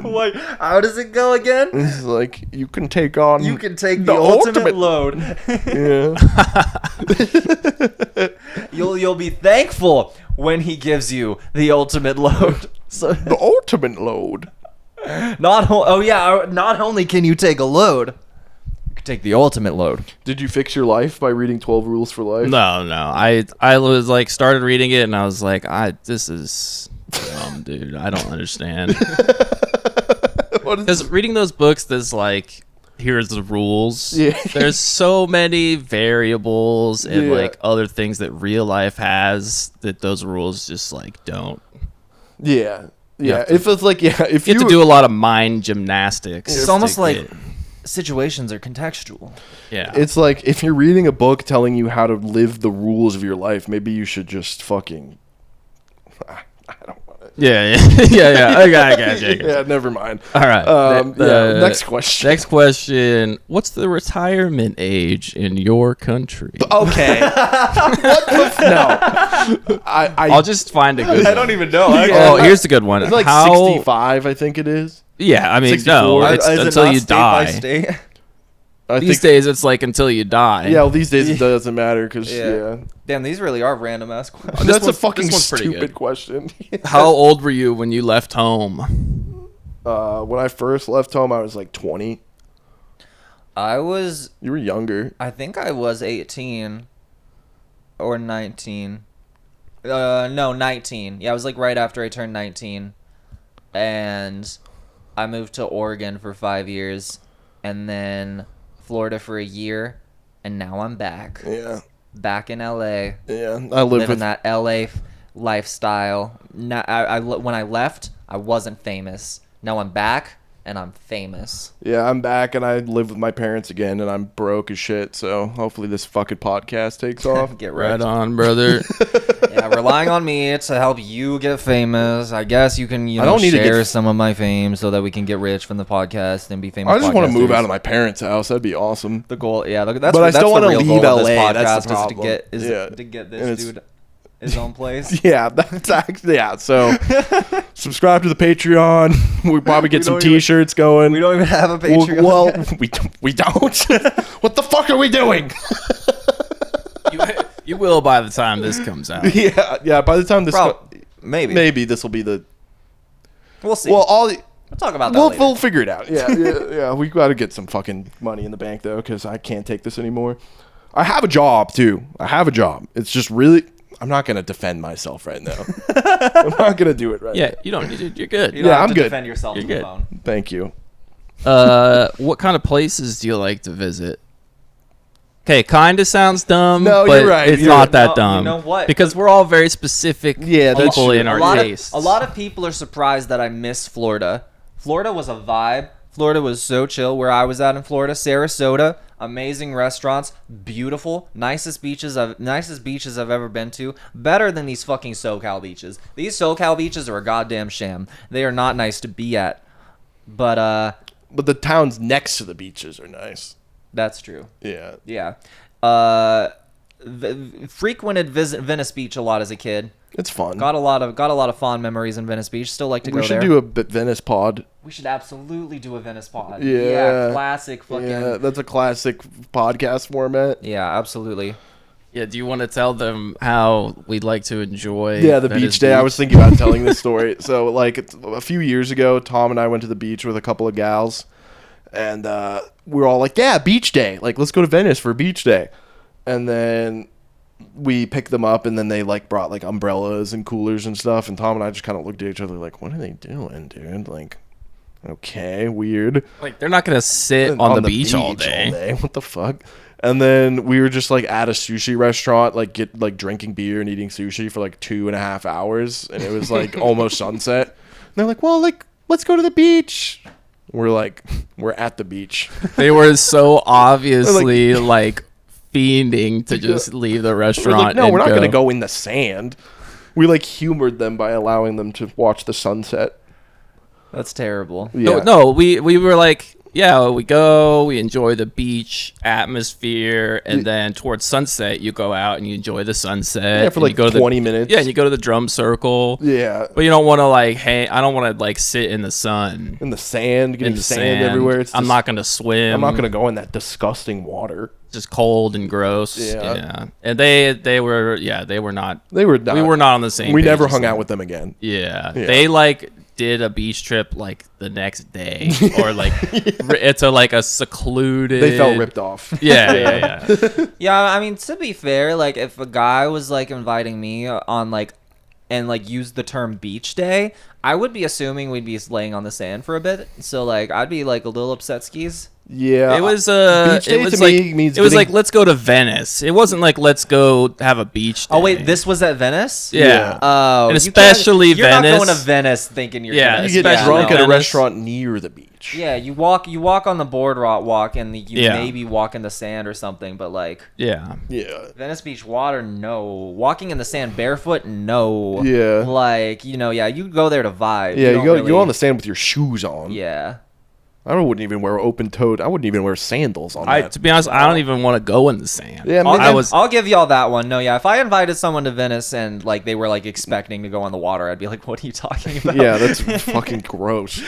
E: Like, how does it go again?
B: It's like you can take on.
E: You can take the ultimate load.
B: Yeah.
E: You'll be thankful when he gives you the ultimate load. So
B: The ultimate load.
E: not only can you take a load, you can take the ultimate load.
B: Did you fix your life by reading 12 Rules for Life?
D: No. I was like started reading it, and I was like, this is dumb, dude. I don't understand. Because reading those books, there's like, here's the rules.
B: Yeah.
D: There's so many variables and
B: Yeah.
D: like other things that real life has that those rules just like don't.
B: Yeah. Yeah.
D: have to-
B: If it's like, if
D: You have to do a lot of mind gymnastics.
E: It's
D: to
E: almost like
D: get-
E: situations are contextual.
D: yeah.
B: It's like if you're reading a book telling you how to live the rules of your life, maybe you should just fucking. I don't want it.
D: yeah. I got you.
B: Yeah, never mind.
D: All right.
B: Next question.
D: Next question. What's the retirement age in your country?
B: Okay. What the no?
D: I'll just find a good one.
E: even know.
D: Oh, here's a good one.
B: It's like
D: How,
B: 65, I think it is.
D: Yeah, I mean,
B: 64.
D: no, it's
E: Is it
D: until
E: not
D: you
E: state by
D: die.
E: state?
B: I
D: These
B: think.
D: days, it's like until you die.
B: Yeah, well, these days it doesn't matter because yeah.
E: Damn, these really are random ass questions.
B: That's a
D: one's-
B: fucking
D: this one's pretty
B: stupid
D: good.
B: question.
D: How old were you when you left home?
B: When I first left home, I was like 20. You were younger.
E: I think I was 18 or 19. No, 19. Yeah, I was like right after I turned 19. And I moved to Oregon for 5 years and then Florida for a year. And now I'm back.
B: Yeah.
E: Back in LA.
B: Yeah. I lived
E: Living
B: with
E: that LA lifestyle. Now, when I left, I wasn't famous. Now I'm back and I'm famous.
B: Yeah, I'm back and I live with my parents again and I'm broke as shit. So hopefully this fucking podcast takes off.
E: Get
D: Right
E: right.
D: on, brother.
E: Yeah, relying on me to help you get famous. I guess you can,
B: I don't need to get
E: share
B: f-
E: some of my fame so that we can get rich from the podcast and be famous.
B: I just want to move
E: podcasters.
B: out of my parents' house. That'd be awesome.
E: The goal, yeah. That's
B: But I
E: that's
B: still
E: the
B: wanna
E: real
B: leave
E: goal of this
B: LA, that's the
E: podcast
B: problem. Yeah.
E: to get
B: And
E: this
B: it's-
E: dude his own place.
B: Yeah, that's actually, yeah. So subscribe to the Patreon. We probably get some
E: don't even-
B: T-shirts going.
E: We don't even have a Patreon.
B: Well,
E: yet.
B: we don't. What the fuck are we doing?
D: You will by the time this comes out.
B: Yeah. By the time this,
E: Maybe
B: this will be the.
E: we'll see.
B: Well,
E: We'll talk about that later.
B: we'll figure it out. Yeah. We got to get some fucking money in the bank though, because I can't take this anymore. I have a job too. It's just really. I'm not gonna defend myself right now. I'm not gonna do it right.
D: Yeah, you don't need it. You're good.
E: You don't
B: Yeah,
E: have
B: I'm
E: to
B: good.
E: defend yourself
D: You're
E: on the
D: good.
E: phone.
B: Now. Thank you.
D: What kind of places do you like to visit? Okay, kind of sounds dumb,
B: No,
D: but
B: you're right.
D: it's
B: You're
D: not
B: right.
D: that
E: No,
D: dumb.
E: you know what?
D: Because we're all very specific
B: Yeah, that's
D: people
B: true.
D: in our tastes.
E: A lot of people are surprised that I miss Florida. Florida was a vibe. Florida was so chill where I was at in Florida. Sarasota, amazing restaurants, beautiful, nicest beaches I've ever been to. Better than these fucking SoCal beaches. These SoCal beaches are a goddamn sham. They are not nice to be at. But
B: the towns next to the beaches are nice.
E: that's true.
B: Yeah.
E: Yeah. Frequented Venice Beach a lot as a kid.
B: It's fun.
E: Got a lot of fond memories in Venice Beach. Still like to
B: we
E: go
B: should
E: there.
B: do a Venice pod.
E: We should absolutely do a Venice pod.
B: Yeah.
E: Classic fucking.
B: Yeah, that's a classic podcast format.
E: Yeah, absolutely.
D: Yeah, do you want to tell them how we'd like to enjoy?
B: Yeah, the
D: Venice
B: beach day. I was thinking about telling this story. So, like, a few years ago, Tom and I went to the beach with a couple of gals, and we were all like, "Yeah, beach day. Like, let's go to Venice for beach day." And then we picked them up, and then they like brought like umbrellas and coolers and stuff. And Tom and I just kind of looked at each other like, "What are they doing, dude? Like, okay, weird."
D: Like they're not gonna sit on the beach all day.
B: What the fuck? And then we were just like at a sushi restaurant, like drinking beer and eating sushi for like 2.5 hours, and it was like almost sunset. And they're like, "Well, like let's go to the beach." We're like, we're at the beach.
D: They were so obviously like fiending to just leave the restaurant.
B: We're like, no,
D: and
B: we're not going to go in the sand. We like humored them by allowing them to watch the sunset.
E: That's terrible.
B: Yeah.
D: No, we were like, yeah, we go, we enjoy the beach atmosphere, and then towards sunset, you go out and you enjoy the sunset.
B: Yeah, for like 20 minutes.
D: Yeah, and you go to the drum circle.
B: Yeah.
D: But you don't want to like, hey, I don't want to like sit in the sun.
B: In the sand, getting
D: In the
B: sand
D: sand
B: everywhere.
D: I'm not going to swim.
B: I'm not going to go in that disgusting water.
D: Just cold and gross.
B: Yeah.
D: And they were not.
B: They were not.
D: We were not on the same.
B: We
D: page
B: never
D: as
B: hung
D: them.
B: out with them again.
D: Yeah.
B: Yeah.
D: They like did a beach trip like the next day, or like it's a like a secluded.
B: They felt ripped off.
D: Yeah.
E: Yeah, I mean, to be fair, like if a guy was like inviting me on like and like used the term beach day, I would be assuming we'd be laying on the sand for a bit. So like I'd be like a little upset skis.
B: Yeah.
D: It was
B: beach day
D: it was
B: to
D: like
B: me means
D: it was
B: getting-
D: like let's go to Venice. It wasn't like let's go have a beach day.
E: Oh wait, this was at Venice?
D: Yeah.
E: Oh,
D: And
E: you can't-
D: especially
E: you're not
D: Venice.
E: going to Venice thinking you're
D: Yeah,
E: gonna
B: You get
D: especially
B: drunk at a
D: Venice.
B: restaurant near the beach.
E: Yeah, you walk on the boardwalk and you
D: Yeah.
E: maybe walk in the sand or something, but like
D: Yeah.
B: Yeah.
E: Venice Beach water, no. Walking in the sand barefoot, no.
B: Yeah.
E: Like, yeah, you go there to vibe.
B: Yeah, you
E: don't
B: go
E: really-
B: on the sand with your shoes on.
E: Yeah.
B: I wouldn't even wear open-toed. I wouldn't even wear sandals on that.
D: To be honest, I don't even want to go in the sand.
B: Yeah,
E: I'll give y'all that one. No, yeah, if I invited someone to Venice and like they were like expecting to go on the water, I'd be like, "What are you talking about?"
B: Yeah, that's fucking gross.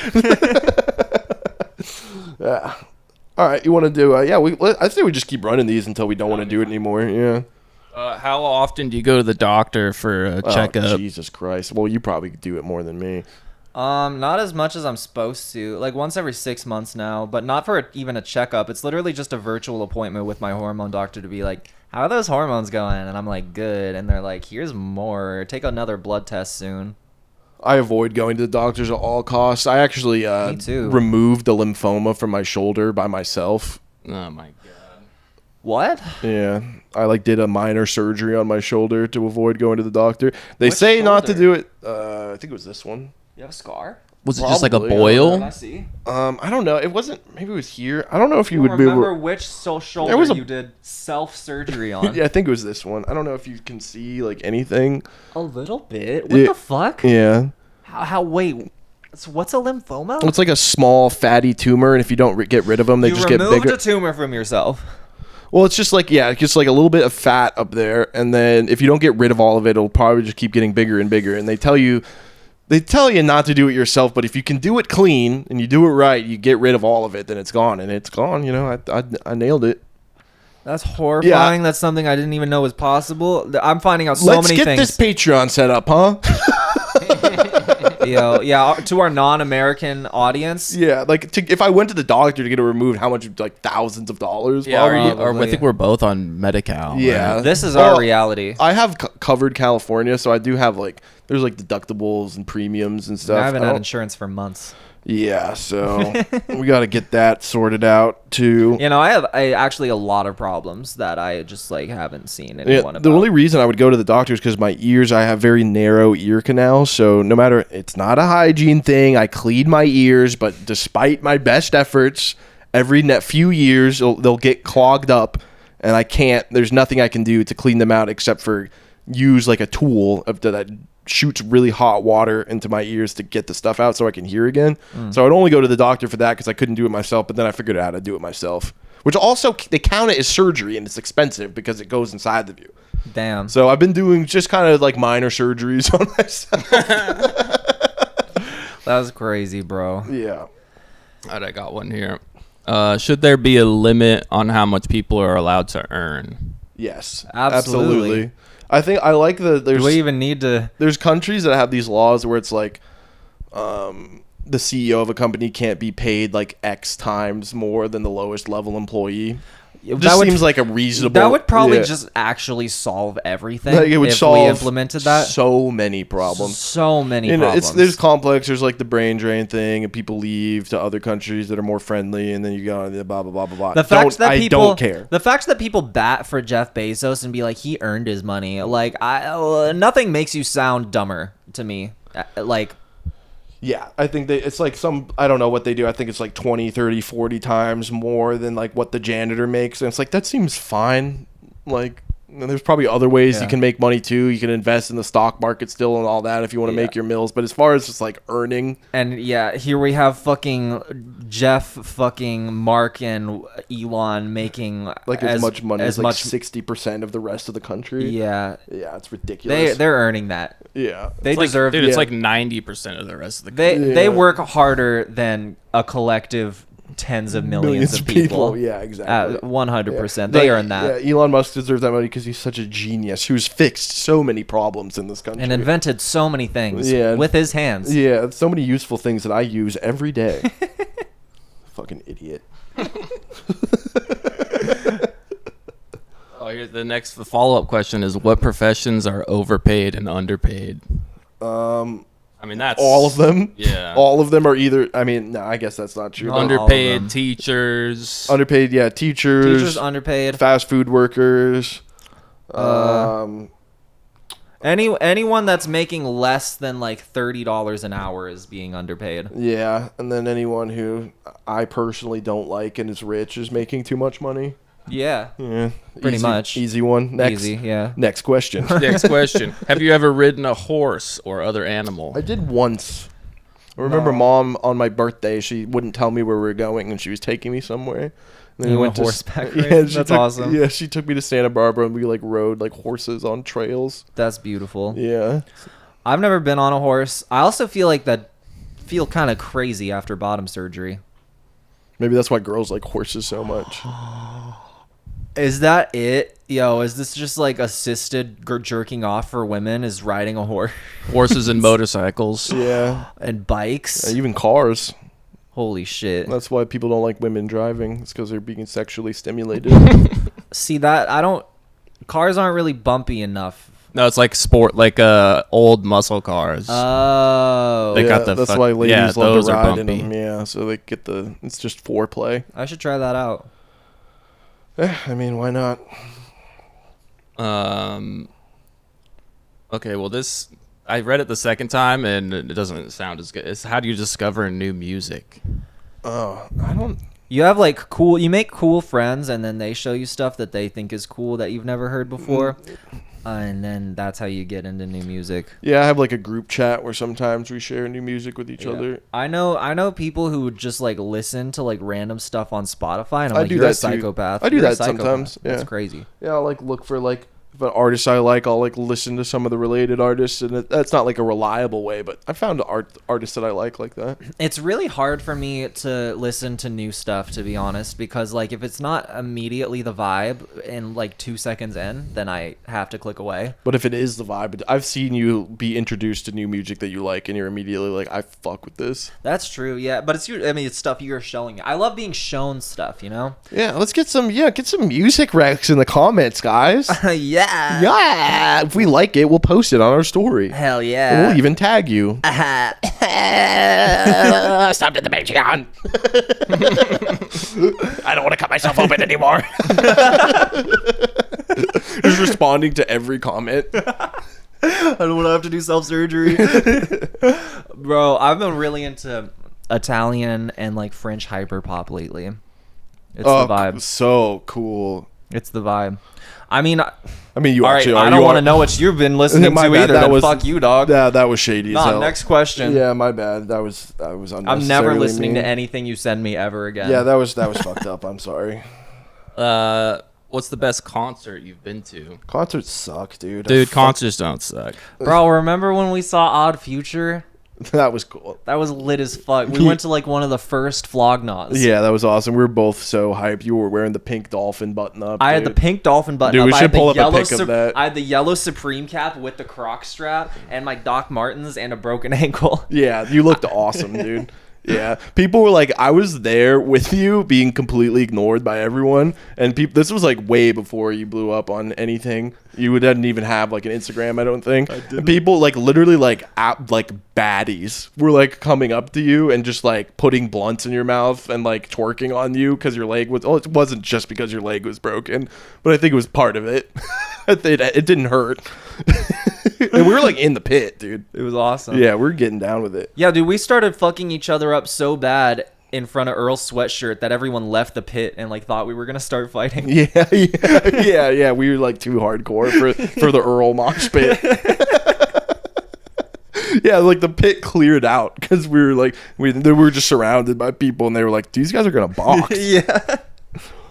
B: Yeah. All right, you want to do? I say we just keep running these until we don't want to do it anymore. Yeah.
D: How often do you go to the doctor for a checkup?
B: Oh, Jesus Christ. Well, you probably do it more than me.
E: Not as much as I'm supposed to. Like once every 6 months now, but not for even a checkup. It's literally just a virtual appointment with my hormone doctor to be like, "How are those hormones going?" And I'm like, "Good." And they're like, "Here's more. Take another blood test soon."
B: I avoid going to the doctors at all costs. I actually
E: Me too.
B: removed the lymphoma from my shoulder by myself.
D: Oh my god.
E: What?
B: Yeah, I like did a minor surgery on my shoulder to avoid going to the doctor. They
E: Which
B: say not to
E: shoulder?
B: do it. I think it was this one.
E: You have a scar?
D: Was it just like a
B: Probably,
D: boil?
E: Can I see?
B: I don't know. It wasn't. Maybe it was here. I don't know if you would be
E: remember
B: able.
E: which shoulder
B: There was a-
E: you did self-surgery on?
B: Yeah, I think it was this one. I don't know if you can see like anything.
E: A little bit. What
B: Yeah.
E: the fuck?
B: Yeah,
E: How wait. So what's a lymphoma?
B: it's like a small fatty tumor, and if you don't get rid of them, they
E: you
B: just get
E: removed
B: bigger.
E: a tumor from yourself.
B: Well, it's just like it's just like a little bit of fat up there, and then if you don't get rid of all of it, it'll probably just keep getting bigger and bigger. And they tell you not to do it yourself, but if you can do it clean and you do it right, you get rid of all of it, then it's gone, and it's gone. I nailed it.
E: That's horrifying. That's something I didn't even know was possible. I'm finding out so
B: Let's
E: many
B: get
E: things.
B: this Patreon set up, huh?
E: Yeah, to our non-American audience.
B: Yeah, like if I went to the doctor to get it removed, how much? Like thousands of dollars.
D: Yeah, or
B: probably.
D: I think we're both on Medi-Cal.
B: Yeah.
D: right?
E: This is
B: Well,
E: our reality.
B: I have covered California, so I do have there's like deductibles and premiums and stuff.
E: I haven't
B: I
E: had
B: don't-
E: insurance for months.
B: Yeah, so we got to get that sorted out too.
E: I have actually a lot of problems that I just like haven't seen
B: Yeah,
E: anyone about.
B: the only reason I would go to the doctor is because my ears, I have very narrow ear canals. So no matter, it's not a hygiene thing. I clean my ears, but despite my best efforts, every few years they'll get clogged up, and I can't. There's nothing I can do to clean them out except for use like a tool that shoots really hot water into my ears to get the stuff out so I can hear again. So I'd only go to the doctor for that because I couldn't do it myself, but then I figured out how to do it myself, which also they count it as surgery, and it's expensive because it goes inside of you.
E: Damn.
B: So I've been doing just kind of like minor surgeries on myself.
E: That was crazy, bro.
B: Yeah.
D: All right, I got one here. Should there be a limit on how much people are allowed to earn?
B: Yes.
E: Absolutely.
B: I think I like
E: Do we even need to?
B: there's countries that have these laws where it's like the CEO of a company can't be paid like X times more than the lowest level employee. Just seems like a reasonable.
E: That would probably
B: yeah.
E: just actually solve everything.
B: Like, it would
E: if
B: solve
E: we implemented that.
B: so many problems.
E: So many
B: You know,
E: problems.
B: there's complex. There's like the brain drain thing, and people leave to other countries that are more friendly, and then you go blah blah blah blah blah.
E: The fact that
B: I
E: people
B: don't care.
E: The fact that people bat for Jeff Bezos and be like, he earned his money. Like, nothing makes you sound dumber to me. Like,
B: Yeah, I think it's like I don't know what they do. I think it's like 20, 30, 40 times more than like what the janitor makes. And it's like, that seems fine. Like, and there's probably other ways you can make money too. You can invest in the stock market still and all that if you want to make your mills. But as far as just like earning.
E: and yeah, here we have fucking Jeff, fucking Mark, and Elon making
B: Like as much money as like
E: much.
B: 60% of the rest of the country.
E: Yeah.
B: Yeah, it's ridiculous.
E: They're earning that.
B: yeah.
E: They
D: It's like,
E: deserve
D: dude,
E: it.
D: it's like 90% of the rest of the
E: They work harder than a collective tens of millions of people.
B: Yeah, exactly.
E: 100%. They earn that.
B: Yeah, Elon Musk deserves that money because he's such a genius who's fixed so many problems in this country.
E: And invented so many things
B: Yeah.
E: with his hands.
B: Yeah, so many useful things that I use every day. Fucking idiot.
D: Oh, here's the follow-up question is, what professions are overpaid and underpaid? I mean, that's
B: All of them?
D: Yeah.
B: All of them are either, I mean, no, I guess that's not true.
E: All of them.
D: Underpaid teachers.
B: Underpaid, yeah, teachers,
E: Teachers underpaid.
B: fast food workers.
E: Anyone that's making less than like $30 an hour is being underpaid.
B: Yeah, and then anyone who I personally don't like and is rich is making too much money.
E: Yeah.
B: Yeah,
E: Pretty
B: easy-
E: much.
B: Easy one. Next,
E: Easy, yeah.
B: Next question.
D: Next question. Have you ever ridden a horse or other animal?
B: I did once. I remember Mom on my birthday, she wouldn't tell me where we were going, and she was taking me somewhere. And then
E: You
B: we
E: went
B: to-
E: horseback
B: Yeah,
E: riding?
B: she
E: That's
B: took-
E: awesome.
B: Yeah, she took me to Santa Barbara, and we like rode like horses on trails.
E: That's beautiful.
B: Yeah.
E: I've never been on a horse. I also feel kind of crazy after bottom surgery.
B: Maybe that's why girls like horses so much.
E: Is that it? Yo, is this just like assisted jerking off for women, is riding a horse
D: Horses and motorcycles.
B: Yeah.
E: and bikes?
B: Even cars.
E: Holy shit.
B: That's why people don't like women driving. It's because they're being sexually stimulated.
E: See, cars aren't really bumpy enough.
D: No, it's like sport, like old muscle cars.
E: Oh.
D: They
B: Yeah,
D: got the
B: that's
D: fuck-
B: why ladies
D: yeah,
B: love
D: those
B: to
D: are
B: ride in
D: bumpy.
B: them. Yeah, so they get it's just foreplay.
E: I should try that out.
B: I mean, why not?
D: Okay, well I read it the second time and it doesn't sound as good. It's how do you discover new music?
B: Oh, I don't.
E: You have you make cool friends, and then they show you stuff that they think is cool that you've never heard before. And then that's how you get into new music.
B: Yeah, I have like a group chat where sometimes we share new music with each other.
E: I know people who would just like listen to like random stuff on Spotify, and I'm
B: I
E: like,
B: do
E: you're a
B: that too.
E: psychopath.
B: I do
E: You're a
B: that
E: psychopath."
B: sometimes, yeah.
E: That's crazy.
B: Yeah, I'll like look for like if an artist I like, I'll like listen to some of the related artists, and that's not like a reliable way, but I found artists that I like that.
E: It's really hard for me to listen to new stuff, to be honest, because like if it's not immediately the vibe in like 2 seconds in, then I have to click away.
B: But if it is the vibe, I've seen you be introduced to new music that you like, and you're immediately like, I fuck with this.
E: That's true, yeah. But it's stuff you're showing. I love being shown stuff, you know?
B: Yeah, let's get some music recs in the comments, guys.
E: Yeah.
B: Yeah, if we like it, we'll post it on our story.
E: Hell
B: And
E: yeah.
B: we'll even tag you.
F: Stop at the Patreon. I don't want to cut myself open anymore.
B: Just responding to every comment.
E: I don't want to have to do self-surgery. Bro, I've been really into Italian and like French hyperpop lately. It's the vibe.
B: So cool.
E: It's the vibe. I mean,
B: You
E: all right,
B: actually
E: I
B: are.
E: don't
B: You
E: want to
B: are-
E: know what you've been listening
B: My
E: to
B: bad,
E: either.
B: that
E: Then
B: was-
E: fuck you, dog.
B: That was shady as
E: Nah,
B: hell.
E: next question.
B: Yeah, my bad. That was unnecessary.
E: I'm never listening to anything you send me ever again.
B: Yeah, that was fucked up. I'm sorry.
D: What's the best concert you've been to?
B: Concerts suck, dude.
D: Dude, concerts don't suck.
E: Bro, remember when we saw Odd Future?
B: That was cool.
E: That was lit as fuck. We went to like one of the first Flognaws.
B: Yeah, that was awesome. We were both so hyped. You were wearing the pink dolphin button up.
E: I had the
B: dude.
E: pink dolphin button
B: Dude,
E: up.
B: we
E: I
B: should
E: had the
B: pull up a
E: yellow
B: pic of that.
E: I had the yellow Supreme cap with the Croc strap and my Doc Martens and a broken ankle.
B: Yeah, you looked awesome, dude. Yeah, people were like, I was there with you, being completely ignored by everyone, and people. This was like way before you blew up on anything. You didn't even have like an Instagram, I don't think. And people like literally like baddies were like coming up to you and just like putting blunts in your mouth and like twerking on you because your leg was. Oh, it wasn't just because your leg was broken, but I think it was part of it. It didn't hurt. And we were like in the pit, dude.
E: It was awesome.
B: Yeah, we're getting down with it.
E: Yeah, dude, we started fucking each other up so bad in front of Earl's sweatshirt that everyone left the pit and like thought we were gonna start fighting.
B: Yeah. We were like too hardcore for the Earl mosh pit. Yeah, like the pit cleared out because we were like we were just surrounded by people and they were like, these guys are gonna box.
E: Yeah.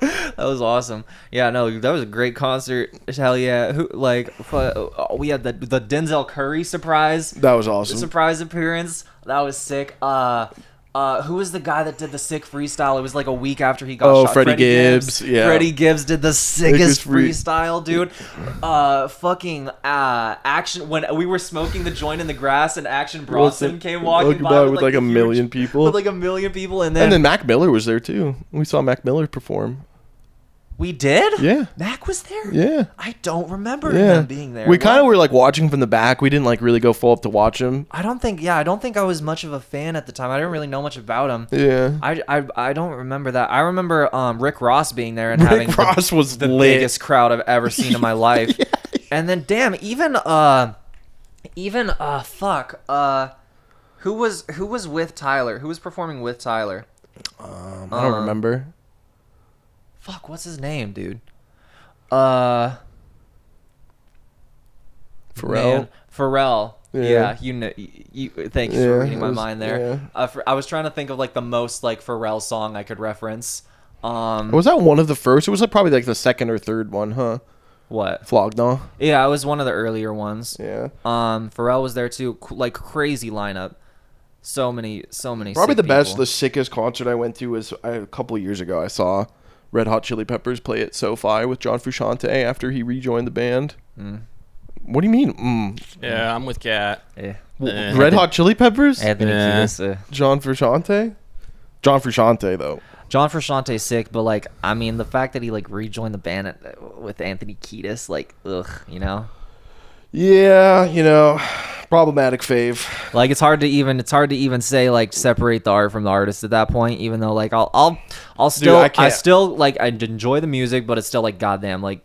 E: That was awesome. Yeah, no, that was a great concert. Hell yeah. We had the Denzel Curry surprise
B: That was awesome.
E: appearance. That was sick. Who was the guy that did the sick freestyle? It was like a week after he got shot.
B: Freddie Gibbs. Yeah.
E: Freddie Gibbs did the sickest
B: Sickest
E: freestyle, dude. Action, when we were smoking the joint in the grass and Action Bronson came walking by
B: with like a million people.
E: With like a million people, and then
B: Mac Miller was there too. We saw Mac Miller perform.
E: we did?
B: Yeah.
E: Mac was there?
B: Yeah.
E: I don't remember
B: Yeah.
E: him being there.
B: We kind of were like watching from the back. We didn't like really go full up to watch him.
E: I don't think I was much of a fan at the time. I didn't really know much about him.
B: Yeah.
E: I don't remember that. I remember Rick Ross being there and having
B: Ross was
E: the
B: lit.
E: biggest crowd I've ever seen in my life. And then damn, even who was with Tyler? Who was performing with Tyler?
B: I don't remember.
E: Fuck, what's his name, dude?
B: Pharrell.
E: Man, Pharrell. Yeah, you know. Thank you for
B: Yeah,
E: reading my
B: it was-
E: mind there. I was trying to think of like the most like Pharrell song I could reference.
B: Was that one of the first? It was like probably like the second or third one, huh?
E: What?
B: Flognaw.
E: Yeah, it was one of the earlier ones.
B: Yeah.
E: Pharrell was there too. Like crazy lineup. So many.
B: Probably
E: sick
B: the best,
E: people.
B: the sickest concert I went to was a couple of years ago. I saw Red Hot Chili Peppers play at SoFi with John Frusciante after he rejoined the band. What do you mean?
D: Yeah, I'm with Kat.
E: Yeah.
B: Red Hot Chili Peppers?
E: Anthony
D: Yeah.
E: Kiedis,
B: John Frusciante? John Frusciante, though.
E: John Frusciante's sick, but like, I mean, the fact that he like rejoined the band with Anthony Kiedis, like, ugh, you know.
B: Yeah, you know, problematic fave.
E: Like it's hard to even say like separate the art from the artist at that point. Even though like I'll still
B: I
E: I
B: can't.
E: still like I enjoy the music, but it's still like goddamn like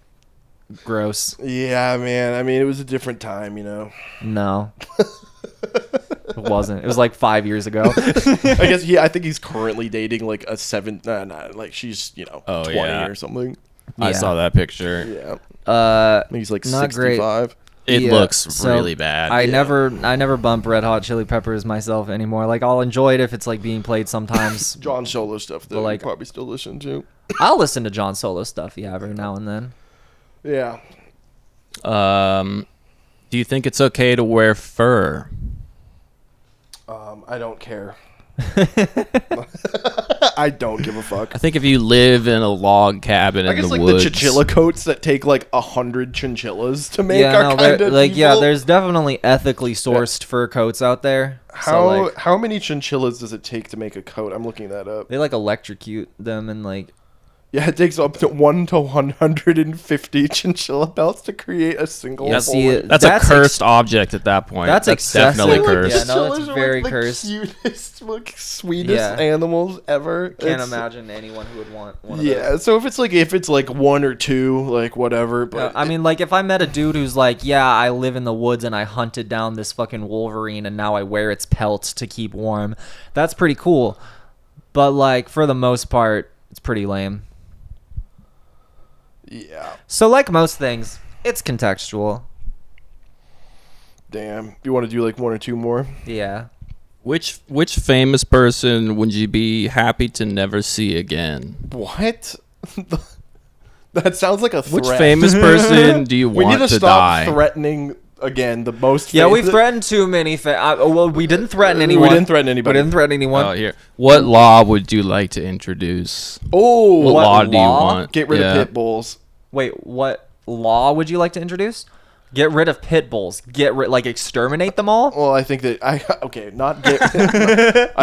E: gross.
B: Yeah, man. I mean, it was a different time, you know.
E: No, it wasn't. It was like 5 years ago.
B: I guess I think he's currently dating like a like she's, 20
D: yeah.
B: or something.
D: I
E: Yeah.
D: saw that picture.
B: Yeah.
E: Uh,
B: I think he's like
E: Not great.
B: 65.
D: It
E: Yeah,
D: looks
E: so
D: really bad.
E: I never bump Red Hot Chili Peppers myself anymore. Like I'll enjoy it if it's like being played sometimes.
B: John Solo stuff that
E: like-
B: you probably still listen to.
E: I'll listen to John Solo stuff, yeah, every now and then.
B: Yeah.
D: Do you think it's okay to wear fur?
B: I don't care. I don't give a fuck.
D: I think if you live in a log cabin
B: I
D: in
B: guess
D: the
B: like
D: woods,
B: the chinchilla coats that take like 100 chinchillas to make
E: Yeah,
B: are
E: no,
B: kind of
E: there's definitely ethically sourced fur coats out there. So,
B: how many chinchillas does it take to make a coat? I'm looking that up.
E: they like electrocute them and like
B: Yeah, it takes up to 1 to 150 chinchilla pelts to create a single.
E: Yeah, see,
B: full-
D: that's a cursed object at that point.
E: That's excessive.
D: definitely
E: Yeah,
D: cursed.
E: no, it's
B: Chinchillas are,
E: very
B: like,
E: cursed.
B: The cutest, like, sweetest
E: Yeah.
B: animals ever.
E: can't
B: It's-
E: imagine anyone who would want one of
B: Yeah,
E: those.
B: so if it's like 1 or 2, like whatever. But
E: I mean, like if I met a dude who's like, yeah, I live in the woods and I hunted down this fucking wolverine and now I wear its pelts to keep warm, that's pretty cool. But like for the most part, it's pretty lame.
B: yeah,
E: So like most things, it's contextual.
B: damn. You want to do like 1 or 2 more?
E: Yeah.
D: Which famous person would you be happy to never see again?
B: What? That sounds like a threat.
D: Which famous person do you
B: We
D: want
B: need to
D: to
B: stop
D: die?
B: threatening again the most.
E: Yeah, we've
B: famous-
E: threatened too many. Well, we didn't threaten anyone.
B: We didn't threaten anybody.
E: We didn't threaten anyone.
D: Oh, here. What law would you like to introduce?
B: Oh,
D: What law do you
E: law?
D: want?
B: get rid
D: Yeah.
B: of pit bulls.
E: Wait, what law would you like to introduce? Get rid of pit bulls. Exterminate them all.
B: Well, I think that I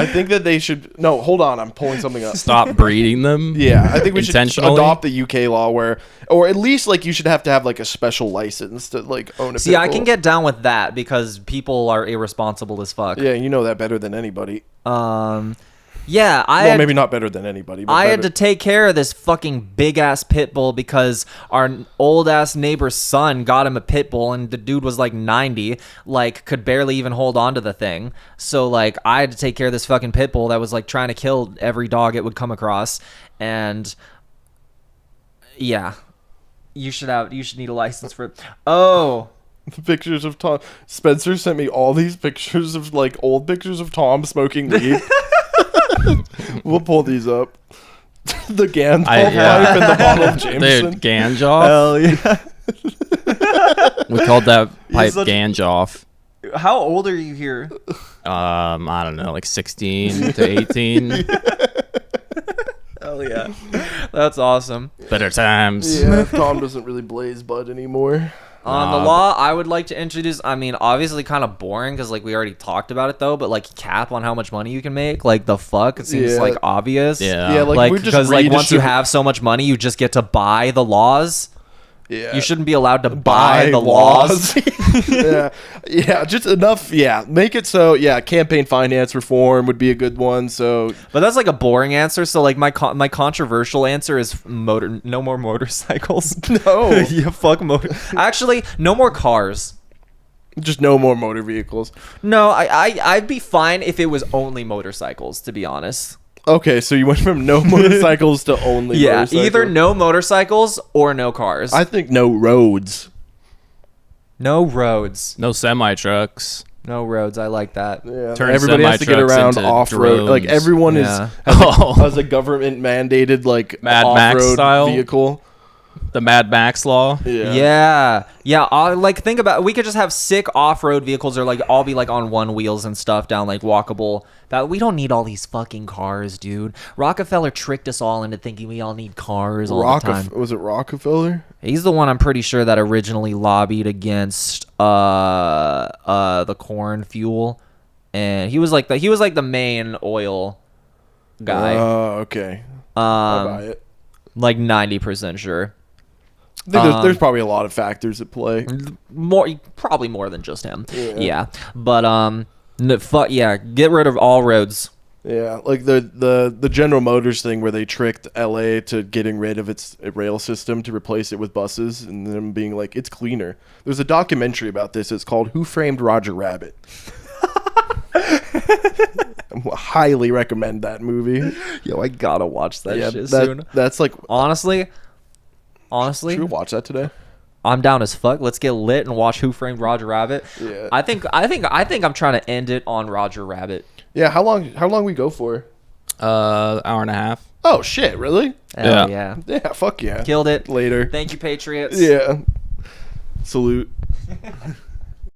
B: think that they should. No, hold on. I'm pulling something up.
D: Stop breeding them.
B: Yeah, I think we should
D: intentionally
B: adopt the UK law or at least like you should have to have like a special license to like own a
E: See,
B: pit
E: I
B: bull.
E: can get down with that because people are irresponsible as fuck.
B: Yeah, you know that better than anybody.
E: Yeah,
B: Well, maybe not better than anybody. But
E: I had
B: better.
E: to take care of this fucking big ass pit bull because our old ass neighbor's son got him a pit bull and the dude was like 90, like could barely even hold on to the thing. So like I had to take care of this fucking pit bull that was like trying to kill every dog it would come across. And yeah, you should need a license for it. Oh.
B: The pictures of Tom. Spencer sent me all these pictures of like old pictures of Tom smoking weed. We'll pull these up. The Gandalf pipe and the bottle of Jameson.
D: Dude, Ganjoff.
E: Hell yeah.
D: We called that pipe
E: such-
D: Ganjoff.
E: How old are you here?
D: I don't know, like 16 to 18.
E: Hell yeah. That's awesome.
D: Better times.
B: Yeah, Tom doesn't really blaze bud anymore.
E: The law I would like to introduce, I mean, obviously kind of boring because, like, we already talked about it, though, but, like, cap on how much money you can make. Like, the fuck? It seems,
B: Yeah.
E: like, obvious.
D: Yeah.
B: Yeah, like, we just
E: because, like, once you
B: redistrib-
E: have so much money, you just get to buy the laws.
B: Yeah.
E: You shouldn't be allowed to buy the laws.
B: yeah, just enough. Yeah, make it so. Yeah, campaign finance reform would be a good one. So,
E: But that's, like, a boring answer. So, like, my controversial answer is no more motorcycles.
B: no,
E: Yeah, fuck motor. Actually, no more cars.
B: just no more motor vehicles.
E: No, I'd be fine if it was only motorcycles, to be honest.
B: Okay, so you went from no motorcycles to only
E: Yeah,
B: motorcycles.
E: either no motorcycles or no cars.
B: I think no roads.
E: No roads.
D: No semi trucks.
E: No roads. I like that.
B: Yeah,
D: Turn
B: everybody has to get
D: semi-trucks
B: around
D: into
B: off road. Like
D: drones.
B: everyone
E: Yeah.
B: has a government mandated like
D: Mad
B: off
D: Max
B: road
D: style?
B: vehicle.
D: The Mad Max law.
E: Yeah. Like think about. We could just have sick off-road vehicles, or like all be like on one wheels and stuff down like walkable. That we don't need all these fucking cars, dude. Rockefeller tricked us all into thinking we all need cars all the time.
B: Was it Rockefeller?
E: He's the one I'm pretty sure that originally lobbied against the corn fuel, and he was like the main oil guy.
B: Oh, okay. I buy it.
E: Like 90% sure.
B: I think there's probably a lot of factors at play.
E: Probably more than just him.
B: Yeah.
E: But get rid of all roads.
B: Yeah, like the General Motors thing where they tricked LA to getting rid of its rail system to replace it with buses, and them being like, it's cleaner. There's a documentary about this. It's called Who Framed Roger Rabbit. I highly recommend that movie.
E: Yo, I gotta watch that
B: Yeah,
E: shit soon.
B: that's like,
E: Honestly,
B: should we watch that today?
E: I'm down as fuck. Let's get lit and watch Who Framed Roger Rabbit.
B: Yeah.
E: I think I'm trying to end it on Roger Rabbit.
B: Yeah, how long we go for?
D: Hour and a half.
B: Oh shit, really?
E: Hell
D: Yeah.
E: yeah.
B: Yeah, fuck yeah.
E: Killed it.
B: Later.
E: Thank you, Patriots.
B: Yeah. Salute.